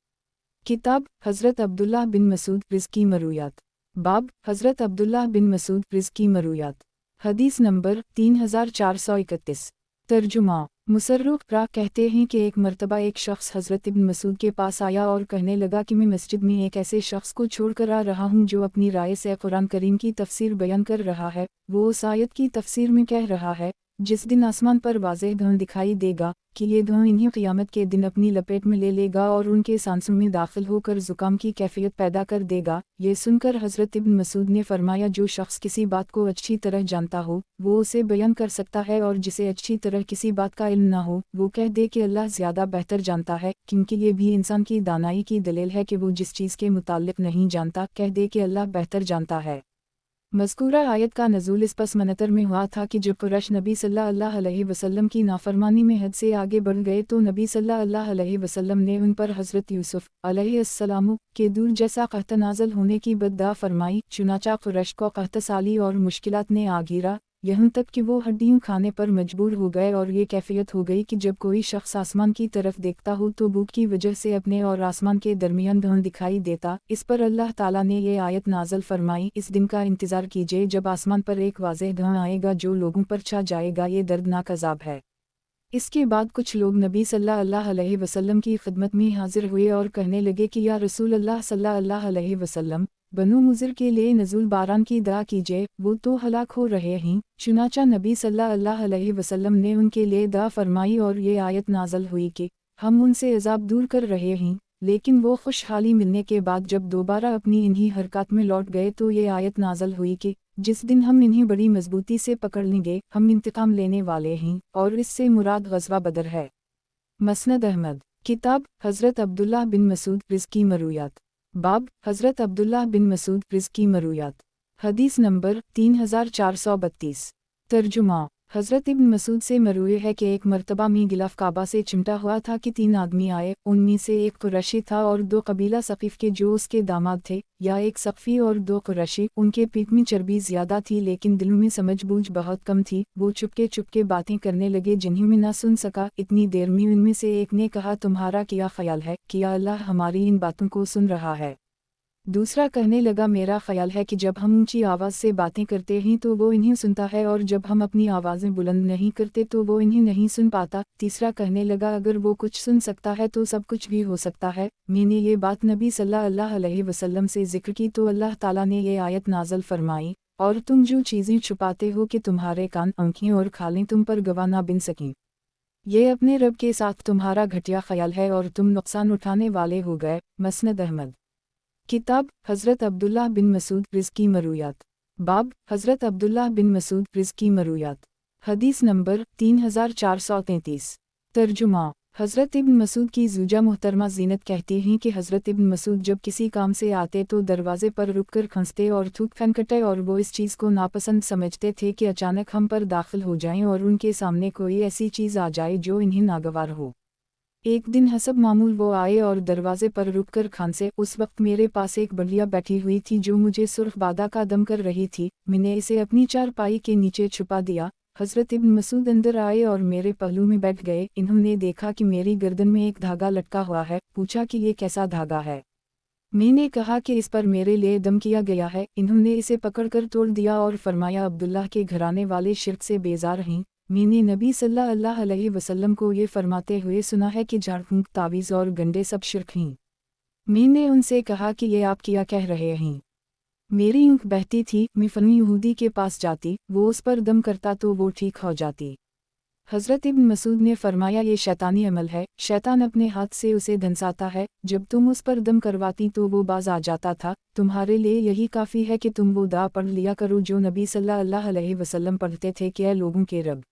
किताब हज़रत अब्दुल्लाह बिन मसूद रिज़्की मरूयात। बाब हज़रत अब्दुल्लाह बिन मसूद रिज़्की मरूयात। हदीस नंबर 3431। तर्जुमा। मुसर्रुफ रा कहते हैं कि एक मर्तबा एक शख्स हज़रत इब्न मसूद के पास आया और कहने लगा कि मैं मस्जिद में एक ऐसे शख्स को छोड़कर आ रहा हूँ जो अपनी राय से कुरान करीम की तफसीर बयान कर रहा है। वो उस आयत की तफसीर में कह रहा है, जिस दिन आसमान पर वाज़ेह धुआं दिखाई देगा कि ये धुआं इन्हें क़यामत के दिन अपनी लपेट में ले लेगा और उनके सांसों में दाखिल होकर ज़ुकाम की कैफियत पैदा कर देगा। ये सुनकर हज़रत इब्न मसूद ने फरमाया, जो शख्स किसी बात को अच्छी तरह जानता हो वो उसे बयान कर सकता है, और जिसे अच्छी तरह किसी बात का इल्म ना हो वो कह दे कि अल्लाह ज़्यादा बेहतर जानता है, क्योंकि ये भी इंसान की दानाई की दलील है कि वो जिस चीज़ के मुताल्लिक़ नहीं जानता कह दे कि अल्लाह बेहतर जानता है। मज़कूरा आयत का नज़ूल इस पस मनतर में हुआ था कि जब कुरैश नबी सल्लल्लाहु अलैहि वसल्लम की नाफरमानी में हद से आगे बढ़ गए तो नबी सल्लल्लाहु अलैहि वसल्लम ने उन पर हज़रत यूसुफ अलैहिस्सलाम के दूर जैसा कहत नाज़िल होने की बद्दुआ फरमाई। चुनाचा कुरैश को कहत साली और मुश्किलात ने आ घिरा, यहाँ तक कि वो हड्डियों खाने पर मजबूर हो गए, और ये कैफियत हो गई कि जब कोई शख्स आसमान की तरफ देखता हो तो भूख की वजह से अपने और आसमान के दरमियान धुआं दिखाई देता। इस पर अल्लाह ताला ने ये आयत नाज़िल फरमाई, इस दिन का इंतज़ार कीजिए जब आसमान पर एक वाज़ेह धुआं आएगा जो लोगों पर छा जाएगा, ये दर्दनाक अज़ाब है। इसके बाद कुछ लोग नबी सल्लल्लाहु अलैहि वसल्लम की खिदमत में हाजिर हुए और कहने लगे कि या रसूल अल्लाह सल्लल्लाहु अलैहि वसल्लम, बनु मुज़िर के लिए नज़ुल बारान की दुआ कीजिए, वो तो हलाक हो रहे हैं। चुनाचा नबी सल्लल्लाहु अलैहि वसल्लम ने उनके लिए दुआ फरमाई और ये आयत नाज़िल हुई कि हम उनसे अज़ाब दूर कर रहे हैं। लेकिन वो खुशहाली मिलने के बाद जब दोबारा अपनी इन्हीं हरकत में लौट गए तो ये आयत नाज़िल हुई कि जिस दिन हम इन्हें बड़ी मजबूती से पकड़ लेंगे, हम इंतकाम लेने वाले हैं, और इससे मुराद ग़ज़वा बदर है। मसनद अहमद। किताब हज़रत अब्दुल्लाह बिन मसूद रिज़्की मरूयात। बाब हज़रत अब्दुल्लाह बिन मसूद रिज़्की मरूयात। हदीस नंबर 3432। तर्जुमा। हज़रत इब्न मसूद से मरूए है कि एक मर्तबा में गिलाफ काबा से चिमटा हुआ था कि 3 आदमी आए, उनमें से एक कुरैशी था और 2 कबीला सक़ीफ़ के जो उसके दामाद थे, या एक सक़फ़ी और 2 कुरैशी। उनके पीठ में चर्बी ज़्यादा थी लेकिन दिल में समझ-बूझ बहुत कम थी। वो चुपके चुपके बातें करने लगे जिन्हें मैं न सुन सका। इतनी देर में उनमें से एक ने कहा, तुम्हारा क्या ख्याल है, क्या अल्लाह हमारी इन बातों को सुन रहा है? दूसरा कहने लगा, मेरा ख्याल है कि जब हम ऊंची आवाज़ से बातें करते हैं तो वो इन्हें सुनता है, और जब हम अपनी आवाज़ें बुलंद नहीं करते तो वो इन्हें नहीं सुन पाता। तीसरा कहने लगा, अगर वो कुछ सुन सकता है तो सब कुछ भी हो सकता है। मैंने ये बात नबी सल्लल्लाहु अलैहि वसल्लम से जिक्र की तो अल्लाह ताला ने ये आयत नाज़िल फरमाई, और तुम जो चीज़ें छुपाते हो कि तुम्हारे कान, आँखें और खालें तुम पर गवाह ना बन सकें, ये अपने रब के साथ तुम्हारा घटिया ख्याल है और तुम नुकसान उठाने वाले हो गए। मसनद अहमद। किताब हज़रत अब्दुल्लाह बिन मसूद रिज़्की मरूयात। बाब हज़रत अब्दुल्लाह बिन मसूद रिज़्की मरूयात। हदीस नंबर 3433। तर्जुमा। हज़रत इब्न मसूद की ज़ूजा मुहतरमा ज़ीनत कहती हैं कि हज़रत इब्न मसूद जब किसी काम से आते तो दरवाज़े पर रुककर खंसते और थूक खनकटे, और वो इस चीज़ को नापसंद समझते थे कि अचानक हम पर दाखिल हो जाएं और उनके सामने कोई ऐसी चीज़ आ जाए जो इन्हें नागवार हो। एक दिन हसब मामूल वो आए और दरवाजे पर रुककर खांसे। उस वक्त मेरे पास एक बढ़िया बैठी हुई थी जो मुझे सुर्ख बादा का दम कर रही थी। मैंने इसे अपनी चारपाई के नीचे छुपा दिया। हज़रत इब्न मसूद अंदर आए और मेरे पहलू में बैठ गए। इन्होंने देखा कि मेरी गर्दन में एक धागा लटका हुआ है। पूछा कि ये कैसा धागा है। मैंने कहा कि इस पर मेरे लिए दम किया गया है। इन्होंने इसे पकड़कर तोड़ दिया और फरमाया, अब्दुल्लाह के घराने वाले शिर्क से बेजार हैं। मैंने नबी सल्लल्लाहु अलैहि वसल्लम को ये फरमाते हुए सुना है कि झाड़ फूंक, तावीज़ और गंडे सब शिर्क हैं। मैंने उनसे कहा कि ये आप क्या कह रहे हैं। मेरी ऊँख बहती थी। मैं फ़नी यहूदी के पास जाती, वो उस पर दम करता तो वो ठीक हो जाती। हज़रत इब्न मसूद ने फरमाया, ये शैतानी अमल है। शैतान अपने हाथ से उसे धंसाता है। जब तुम उस पर दम करवाती तो वो बाज आ जाता था। तुम्हारे लिए यही काफ़ी है कि तुम वो दुआ पढ़ लिया करो जो नबी सल्लल्लाहु अलैहि वसल्लम पढ़ते थे कि ऐ लोगों के रब,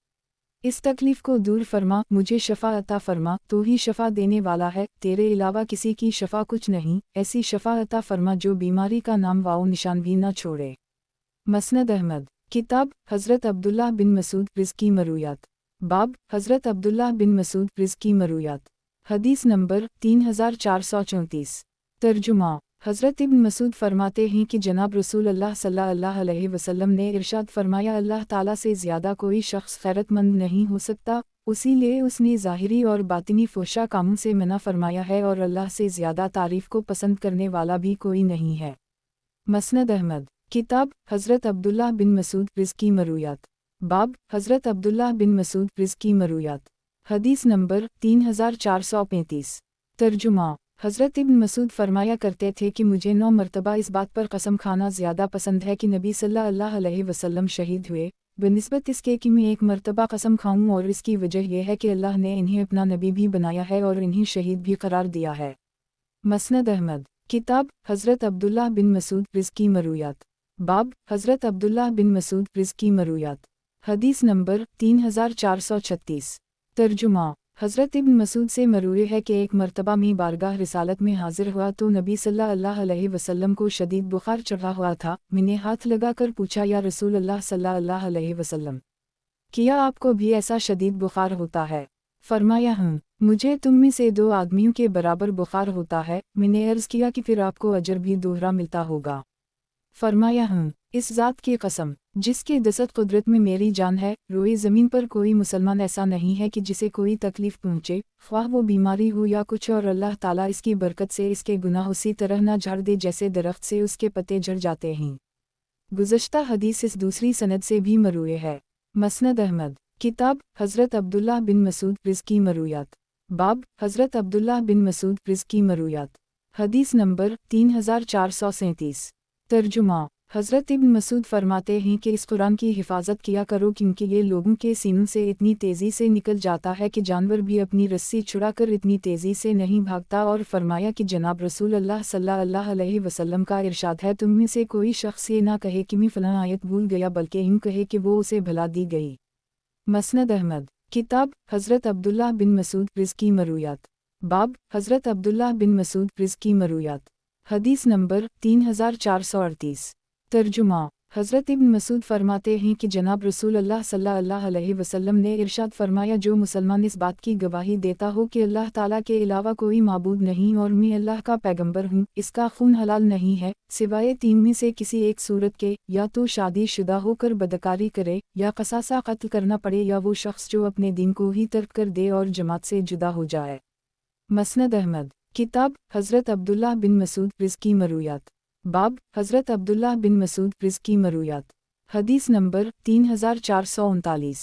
इस तकलीफ़ को दूर फरमा, मुझे शफ़ा अता फरमा, तो ही शफ़ा देने वाला है, तेरे अलावा किसी की शफ़ा कुछ नहीं। ऐसी शफ़ा अता फरमा जो बीमारी का नाम वाओ निशान भी न छोड़े। मसनद अहमद। किताब हज़रत अब्दुल्लाह बिन मसूद रिज़्की मरूयात। बाब हज़रत अब्दुल्लाह बिन मसूद रिज़्की मरूयात। हदीस नंबर 3434। तर्जुमा। हज़रत इब्न मसूद फरमाते हैं कि जनाब रसूल अल्लाह सल्लल्लाहु अलैहि वसल्लम ने इरशाद फरमाया, अल्लाह ताला से ज़्यादा कोई शख्स खैरतमंद नहीं हो सकता। उसी लिए उसने ज़ाहिरी और बातिनी फ़ोशा कामों से मना फरमाया है, और अल्लाह से ज़्यादा तारीफ़ को पसंद करने वाला भी कोई नहीं है। मसनद अहमद। किताब हज़रत अब्दुल्लाह बिन मसूद रिज़्की मरूयात। बाब हज़रत अब्दुल्लाह बिन मसूद रिज़्की मरूयात। हदीस नंबर 3435। तर्जुमा। हज़रत इब्न मसूद फरमाया करते थे कि मुझे 9 मरतबा इस बात पर कसम खाना ज़्यादा पसंद है कि नबी सल्लल्लाहु अलैहि वसल्लम शहीद हुए, बनिस्बत इसके कि मैं एक मरतबा कसम खाऊं, और इसकी वजह यह है कि अल्लाह ने इन्हें अपना नबी भी बनाया है और इन्हें शहीद भी करार दिया है। मसनद अहमद। किताब हज़रत अब्दुल्लाह बिन मसूद रिज़्की मरूयात। बाब हज़रत अब्दुल्लाह बिन मसूद रिज़्की मरूयात। हदीस नंबर 3436। तर्जुमा। हज़रत इब्न मसूद से मरूए है कि एक मरतबा में बारगाह रिसालत में हाजिर हुआ तो नबी सल्लल्लाहु अलैहि वसल्लम को शदीद बुखार चढ़ा हुआ था। मैंने हाथ लगाकर पूछा, या रसूल अल्लाह सल्लल्लाहु अलैहि वसल्लम, क्या आपको भी ऐसा शदीद बुखार होता है? फरमाया, हूँ। मुझे तुम में से 2 आदमियों के बराबर बुखार होता है। मैंने अर्ज़ किया कि फिर आपको अजर भी दोहरा मिलता होगा। फरमाया, हूँ। इस ज़ात की कसम जिसके दसत कुदरत में मेरी जान है, रोए ज़मीन पर कोई मुसलमान ऐसा नहीं है कि जिसे कोई तकलीफ़ पहुँचे, ख्वाह वो बीमारी हो या कुछ, और अल्लाह ताला इसकी बरकत से इसके गुनाह उसी तरह न झाड़ दे जैसे दरख्त से उसके पत्ते झड़ जाते हैं। गुज़श्ता हदीस इस दूसरी सनद से भी मरूए है। मसनद अहमद। किताब हज़रत अब्दुल्लाह बिन मसूद रिज़्की मरूयात। बाब हज़रत अब्दुल्लाह बिन मसूद रिज़्की मरूयात। हदीस नंबर 3437। तर्जुमा। हज़रत इब्न मसूद फरमाते हैं कि इस कुरान की हिफाजत किया करो, क्योंकि ये लोगों के सीनों से इतनी तेज़ी से निकल जाता है कि जानवर भी अपनी रस्सी छुड़ाकर इतनी तेज़ी से नहीं भागता। और फरमाया कि जनाब रसूल अल्लाह सल्लल्लाहु अलैहि वसल्लम का इरशाद है, तुम में से कोई शख्स ये ना कहे कि मैं फ़लाँ आयत भूल गया, बल्कि यूँ कहे कि वो उसे भुला दी गई। मसनद अहमद। किताब हज़रत अब्दुल्लाह बिन मसूद रिज़्की मरूयात। बाब हज़रत अब्दुल्लाह बिन मसूद रिज़्की मरूयात। हदीस नंबर 3438। तर्जुमा। हज़रत इब्न मसूद फरमाते हैं कि जनाब रसूल अल्लाह सल्लल्लाहु अलैहि वसल्लम ने इरशाद फरमाया, जो मुसलमान इस बात की गवाही देता हो कि अल्लाह ताला के अलावा कोई माबूद नहीं और मैं अल्लाह का पैगंबर हूँ, इसका खून हलाल नहीं है सिवाय 3 में से किसी एक सूरत के, या तो शादी शुदा होकर बदकारी करे, या कसासा कत्ल करना पड़े, या वो शख्स जो अपने दीन को ही तर्क कर दे और जमात से जुदा हो जाए। मसनद अहमद। किताब हज़रत अब्दुल्लाह बिन मसूद रिज़्की मरूयात। बाब हज़रत अब्दुल्लाह बिन मसूद रिज़्की मरूयात। हदीस नंबर 3439।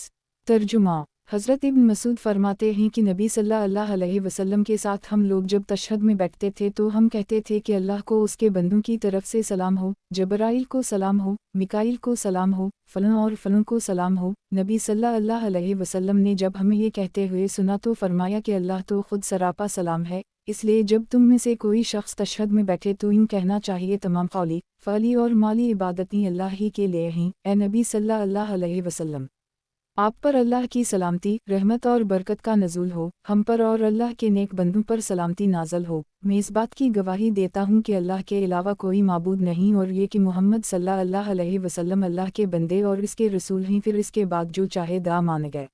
तर्जुमा। हज़रत इब्न मसूद फरमाते हैं कि नबी सल्लल्लाहु अलैहि वसल्लम के साथ हम लोग जब तशहद में बैठते थे तो हम कहते थे कि अल्लाह को उसके बंदों की तरफ से सलाम हो, जबराइल को सलाम हो, मिकाइल को सलाम हो, फ़लाँ और फ़लाँ को सलाम हो। नबी सल्लल्लाहु अलैहि वसल्लम ने जब हमें ये कहते हुए सुना तो फरमाया कि अल्लाह तो ख़ुद सरापा सलाम है, اس لیے جب تم میں سے کوئی شخص تشہد میں بیٹھے تو ان کہنا چاہیے تمام قولی، فعلی اور مالی عبادتیں اللہ ہی کے لیے ہیں۔ اے نبی صلی اللہ علیہ وسلم، آپ پر اللہ کی سلامتی، رحمت اور برکت کا نزول ہو، ہم پر اور اللہ کے نیک بندوں پر سلامتی نازل ہو۔ میں اس بات کی گواہی دیتا ہوں کہ اللہ کے علاوہ کوئی معبود نہیں، اور یہ کہ محمد صلی اللہ علیہ وسلم اللہ کے بندے اور اس کے رسول ہیں۔ پھر اس کے بعد جو چاہے دا مان گئے۔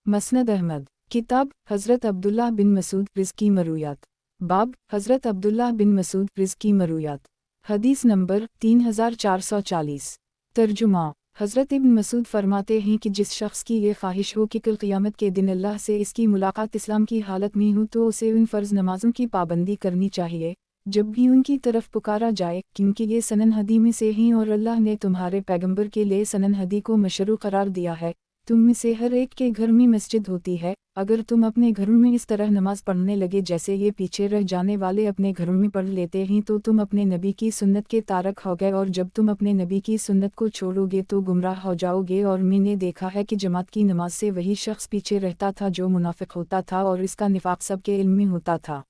مسند احمد، کتاب حضرت عبداللہ بن مسعود رزقی مرویات، باب حضرت عبداللہ بن مسعود رزقی مرویات، حدیث نمبر 3440۔ ترجمہ، حضرت ابن مسعود فرماتے ہیں کہ جس شخص کی یہ خواہش ہو کہ کل قیامت کے دن اللہ سے اس کی ملاقات اسلام کی حالت میں ہو تو اسے ان فرض نمازوں کی پابندی کرنی چاہیے جب بھی ان کی طرف پکارا جائے، کیونکہ یہ سنن ہدی میں سے ہیں اور اللہ نے تمہارے پیغمبر کے لیے سنن ہدی کو مشروع قرار دیا ہے۔ تم میں سے ہر ایک کے گھر میں مسجد ہوتی ہے، اگر تم اپنے گھروں میں اس طرح نماز پڑھنے لگے جیسے یہ پیچھے رہ جانے والے اپنے گھروں میں پڑھ لیتے ہیں تو تم اپنے نبی کی سنت کے تارک ہو گئے، اور جب تم اپنے نبی کی سنت کو چھوڑو گے تو گمراہ ہو جاؤ گے۔ اور میں نے دیکھا ہے کہ جماعت کی نماز سے وہی شخص پیچھے رہتا تھا جو منافق ہوتا تھا، اور اس کا نفاق سب کے علم میں ہوتا تھا۔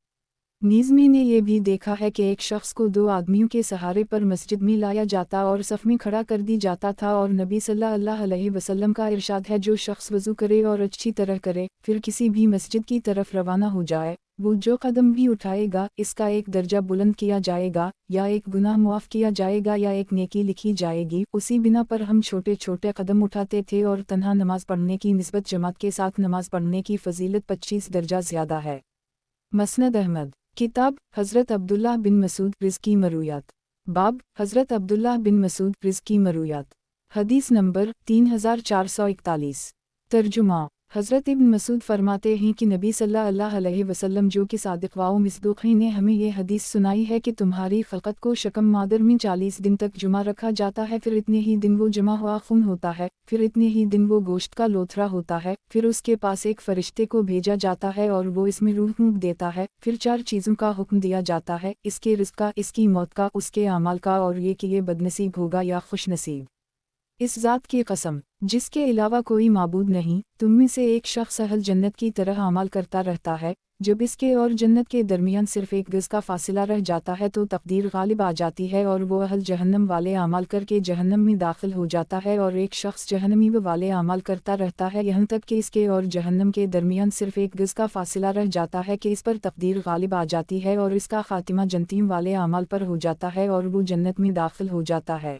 نیز میں نے یہ بھی دیکھا ہے کہ ایک شخص کو دو آدمیوں کے سہارے پر مسجد میں لایا جاتا اور صف میں کھڑا کر دی جاتا تھا، اور نبی صلی اللہ علیہ وسلم کا ارشاد ہے جو شخص وضو کرے اور اچھی طرح کرے پھر کسی بھی مسجد کی طرف روانہ ہو جائے، وہ جو قدم بھی اٹھائے گا اس کا ایک درجہ بلند کیا جائے گا، یا ایک گناہ معاف کیا جائے گا یا ایک نیکی لکھی جائے گی۔ اسی بنا پر ہم چھوٹے چھوٹے قدم اٹھاتے تھے، اور تنہا نماز پڑھنے کی نسبت جماعت کے ساتھ نماز پڑھنے کی فضیلت 25 درجہ زیادہ ہے۔ مسند احمد، کتاب حضرت عبداللہ بن مسعود رزقی مرویات، باب حضرت عبداللہ بن مسعود رزقی مرویات، حدیث نمبر 3441۔ ترجمہ، حضرت ابن مسعود فرماتے ہیں کہ نبی صلی اللہ علیہ وسلم جو کہ صادق و مصدوق ہیں نے ہمیں یہ حدیث سنائی ہے کہ تمہاری خلقت کو شکم مادر میں 40 دن تک جمع رکھا جاتا ہے، پھر اتنے ہی دن وہ جمع ہوا خون ہوتا ہے، پھر اتنے ہی دن وہ گوشت کا لوتھڑا ہوتا ہے، پھر اس کے پاس ایک فرشتے کو بھیجا جاتا ہے اور وہ اس میں روح پھونک دیتا ہے، پھر 4 چیزوں کا حکم دیا جاتا ہے، اس کے رزق کا، اس کی موت کا، اس کے اعمال کا، اور یہ کہ یہ بدنصیب ہوگا یا خوش نصیب۔ اس ذات کی قسم جس کے علاوہ کوئی معبود نہیں، تم میں سے ایک شخص اہل جنت کی طرح عمل کرتا رہتا ہے، جب اس کے اور جنت کے درمیان صرف ایک گز کا فاصلہ رہ جاتا ہے تو تقدیر غالب آ جاتی ہے اور وہ اہل جہنم والے اعمال کر کے جہنم میں داخل ہو جاتا ہے، اور ایک شخص جہنمی والے اعمال کرتا رہتا ہے یہاں تک کہ اس کے اور جہنم کے درمیان صرف ایک گز کا فاصلہ رہ جاتا ہے کہ اس پر تقدیر غالب آ جاتی ہے اور اس کا خاتمہ جنتیوں والے اعمال پر ہو جاتا ہے اور وہ جنت میں داخل ہو جاتا ہے۔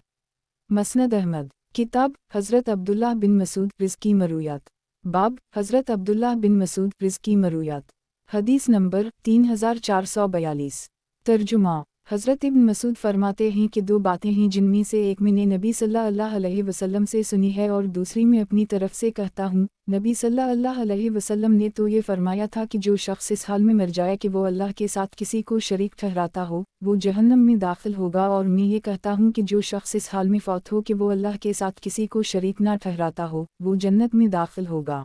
مسند احمد، کتاب حضرت عبداللہ بن مسعود رزقی مرویات، باب حضرت عبداللہ بن مسعود رزقی مرویات، حدیث نمبر 3442۔ ترجمہ، حضرت ابن مسعود فرماتے ہیں کہ 2 باتیں ہیں جن میں سے ایک میں نے نبی صلی اللہ علیہ وسلم سے سنی ہے اور دوسری میں اپنی طرف سے کہتا ہوں۔ نبی صلی اللہ علیہ وسلم نے تو یہ فرمایا تھا کہ جو شخص اس حال میں مر جائے کہ وہ اللہ کے ساتھ کسی کو شریک ٹھہراتا ہو وہ جہنم میں داخل ہوگا، اور میں یہ کہتا ہوں کہ جو شخص اس حال میں فوت ہو کہ وہ اللہ کے ساتھ کسی کو شریک نہ ٹھہراتا ہو وہ جنت میں داخل ہوگا۔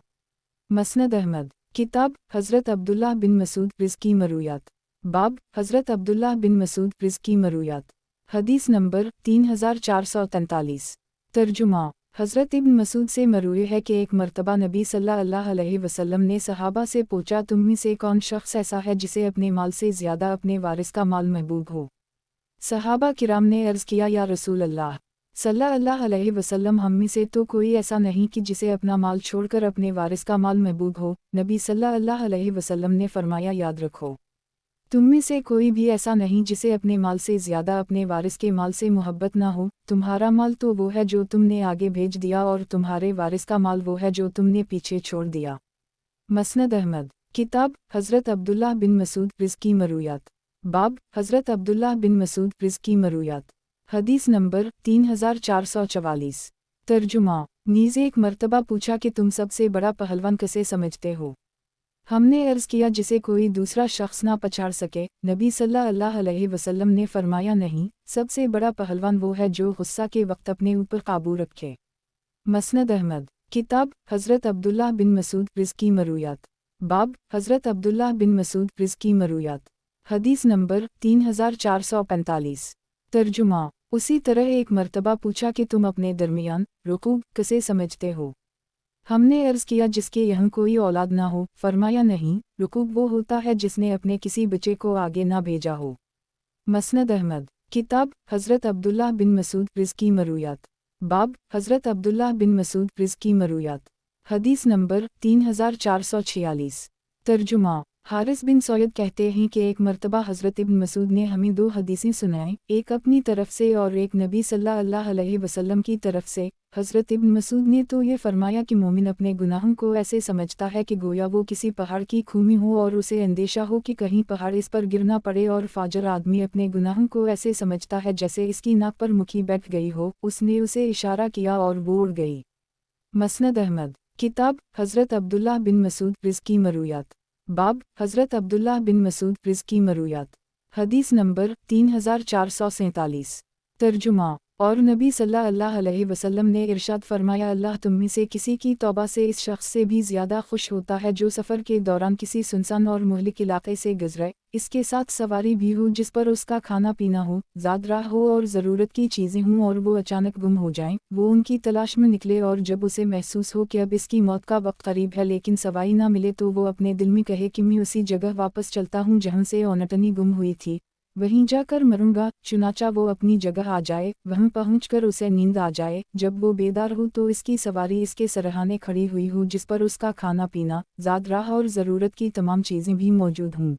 مسند احمد، کتاب حضرت عبداللہ بن مسعود رزقی مرویات، باب حضرت عبداللہ بن مسعود رزقی مرویات، حدیث نمبر 3443۔ ترجمہ، حضرت ابن مسعود سے مروی ہے کہ ایک مرتبہ نبی صلی اللہ علیہ وسلم نے صحابہ سے پوچھا تم میں سے کون شخص ایسا ہے جسے اپنے مال سے زیادہ اپنے وارث کا مال محبوب ہو؟ صحابہ کرام نے عرض کیا یا رسول اللہ صلی اللہ علیہ وسلم ہم میں سے تو کوئی ایسا نہیں کہ جسے اپنا مال چھوڑ کر اپنے وارث کا مال محبوب ہو۔ نبی صلی اللہ علیہ وسلم نے فرمایا یاد رکھو تم میں سے کوئی بھی ایسا نہیں جسے اپنے مال سے زیادہ اپنے وارث کے مال سے محبت نہ ہو۔ تمہارا مال تو وہ ہے جو تم نے آگے بھیج دیا اور تمہارے وارث کا مال وہ ہے جو تم نے پیچھے چھوڑ دیا۔ مسند احمد، کتاب حضرت عبداللہ بن مسعود رزقی مرویات، باب حضرت عبداللہ بن مسعود رزقی مرویات، حدیث نمبر 3444۔ ترجمہ، نیز ایک مرتبہ پوچھا کہ تم سب سے بڑا پہلوان کسے سمجھتے ہو؟ ہم نے عرض کیا جسے کوئی دوسرا شخص نہ پچھاڑ سکے۔ نبی صلی اللہ علیہ وسلم نے فرمایا نہیں، سب سے بڑا پہلوان وہ ہے جو غصہ کے وقت اپنے اوپر قابو رکھے۔ مسند احمد، کتاب حضرت عبداللہ بن مسعود رزقی مرویات، باب حضرت عبداللہ بن مسعود رزقی مرویات، حدیث نمبر 3445۔ ترجمہ، اسی طرح ایک مرتبہ پوچھا کہ تم اپنے درمیان رقوب کسے سمجھتے ہو؟ हमने अर्ज़ किया जिसके यहाँ कोई औलाद ना हो, फरमाया नहीं, रुकूब वो होता है जिसने अपने किसी बच्चे को आगे ना भेजा हो। मसनद अहमद। किताब हज़रत अब्दुल्लाह बिन मसूद रिज़्की मरूयात। बाब हज़रत अब्दुल्लाह बिन मसूद रिज़्की मरूयात। हदीस नंबर 3446। तर्जुमा। हारिस बिन सैयद कहते हैं कि एक मर्तबा हज़रत इब्न मसूद ने हमें 2 हदीसें सुनाईं, एक अपनी तरफ से और एक नबी सल्लल्लाहु अलैहि वसल्लम की तरफ से। हज़रत इब्न मसूद ने तो ये फरमाया कि मोमिन अपने गुनाहों को ऐसे समझता है कि गोया वो किसी पहाड़ की खूमी हो और उसे अंदेशा हो कि कहीं पहाड़ इस पर गिरना पड़े, और फाजर आदमी अपने गुनाहों को ऐसे समझता है जैसे इसकी नाक पर मुखी बैठ गई हो। उसने उसे इशारा किया और वो उड़ गई। मसनद अहमद। किताब हज़रत अब्दुल्लाह बिन मसूद रिज़्की मरूयात। बाब हज़रत अब्दुल्लाह बिन मसूद रिज़्की मरूयात। हदीस नंबर 3447। तर्जुमा। और नबी सल्लल्लाहु अलैहि वसल्लम ने इरशाद फरमाया, अल्लाह तुम में से किसी की तौबा से इस शख्स से भी ज़्यादा खुश होता है जो सफ़र के दौरान किसी सुनसान और मुहलिक इलाके से गुजरे, इसके साथ सवारी भी हो जिस पर उसका खाना पीना हो, ज़ाद राह हो और ज़रूरत की चीज़ें हों, और वो अचानक गुम हो जाएं। वो उनकी तलाश में निकले और जब उसे महसूस हो कि अब इसकी मौत का वक्त करीब है लेकिन सवारी ना मिले, तो वो अपने दिल में कहे कि मैं उसी जगह वापस चलता हूँ जहाँ से ओनटनी गुम हुई थी, वहीं जाकर मरूंगा। चुनाचा वो अपनी जगह आ जाए, वहीं पहुंचकर उसे नींद आ जाए। जब वो बेदार हो तो इसकी सवारी इसके सरहाने खड़ी हुई हो जिस पर उसका खाना पीना, ज़ाद राह और ज़रूरत की तमाम चीज़ें भी मौजूद हों।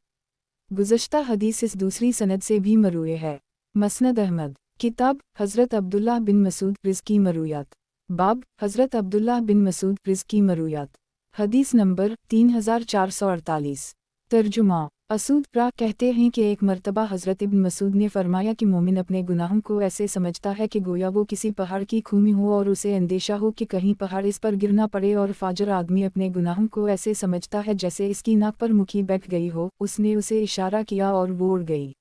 गुज़श्ता हदीस इस दूसरी सनद से भी मरूए है। मसनद अहमद। किताब हज़रत अब्दुल्लाह बिन मसूद रिज़्की मरूयात। बाब हज़रत अब्दुल्लाह बिन मसूद रिज़्की मरूयात। हदीस नंबर 3448। तर्जुमा। असूद रा कहते हैं कि एक मर्तबा हज़रत इब्न मसूद ने फरमाया कि मोमिन अपने गुनाहों को ऐसे समझता है कि गोया वो किसी पहाड़ की खूमी हो और उसे अंदेशा हो कि कहीं पहाड़ इस पर गिरना पड़े, और फाजर आदमी अपने गुनाहों को ऐसे समझता है जैसे इसकी नाक पर मुखी बैठ गई हो। उसने उसे इशारा किया और वो उड़ गई।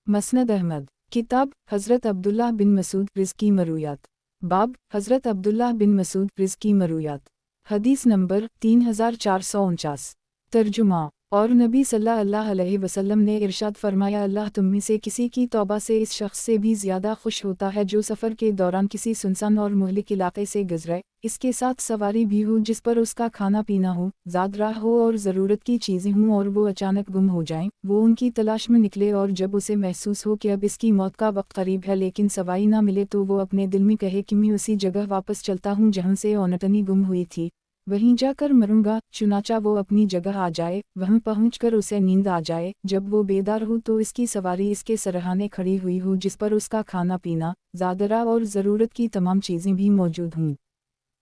मसनद अहमद। किताब हज़रत अब्दुल्लाह बिन मसूद रिज़्की मरूयात। बाब हज़रत अब्दुल्लाह बिन मसूद रिज़्की मरूयात। हदीस नंबर 3449। तर्जुमा। और नबी सल्लल्लाहु अलैहि वसल्लम ने इरशाद फरमाया, अल्लाह तुम में से किसी की तौबा से इस शख्स से भी ज़्यादा खुश होता है जो सफ़र के दौरान किसी सुनसान और मुहलिक इलाके से गुजरे, इसके साथ सवारी भी हो जिस पर उसका खाना पीना हो, ज़ाद राह हो और ज़रूरत की चीज़ें हों, और वो अचानक गुम हो जाएं। वो उनकी तलाश में निकले और जब उसे महसूस हो कि अब इसकी मौत का वक्त करीब है लेकिन सवारी ना मिले, तो वो अपने दिल में कहे कि मैं उसी जगह वापस चलता हूँ जहाँ से ओनटनी गुम हुई थी, वहीं जाकर मरूंगा। चुनाचा वो अपनी जगह आ जाए, वहीं पहुंचकर उसे नींद आ जाए। जब वो बेदार हो तो इसकी सवारी इसके सरहाने खड़ी हुई हो जिस पर उसका खाना पीना, ज़ादरा और ज़रूरत की तमाम चीज़ें भी मौजूद हों।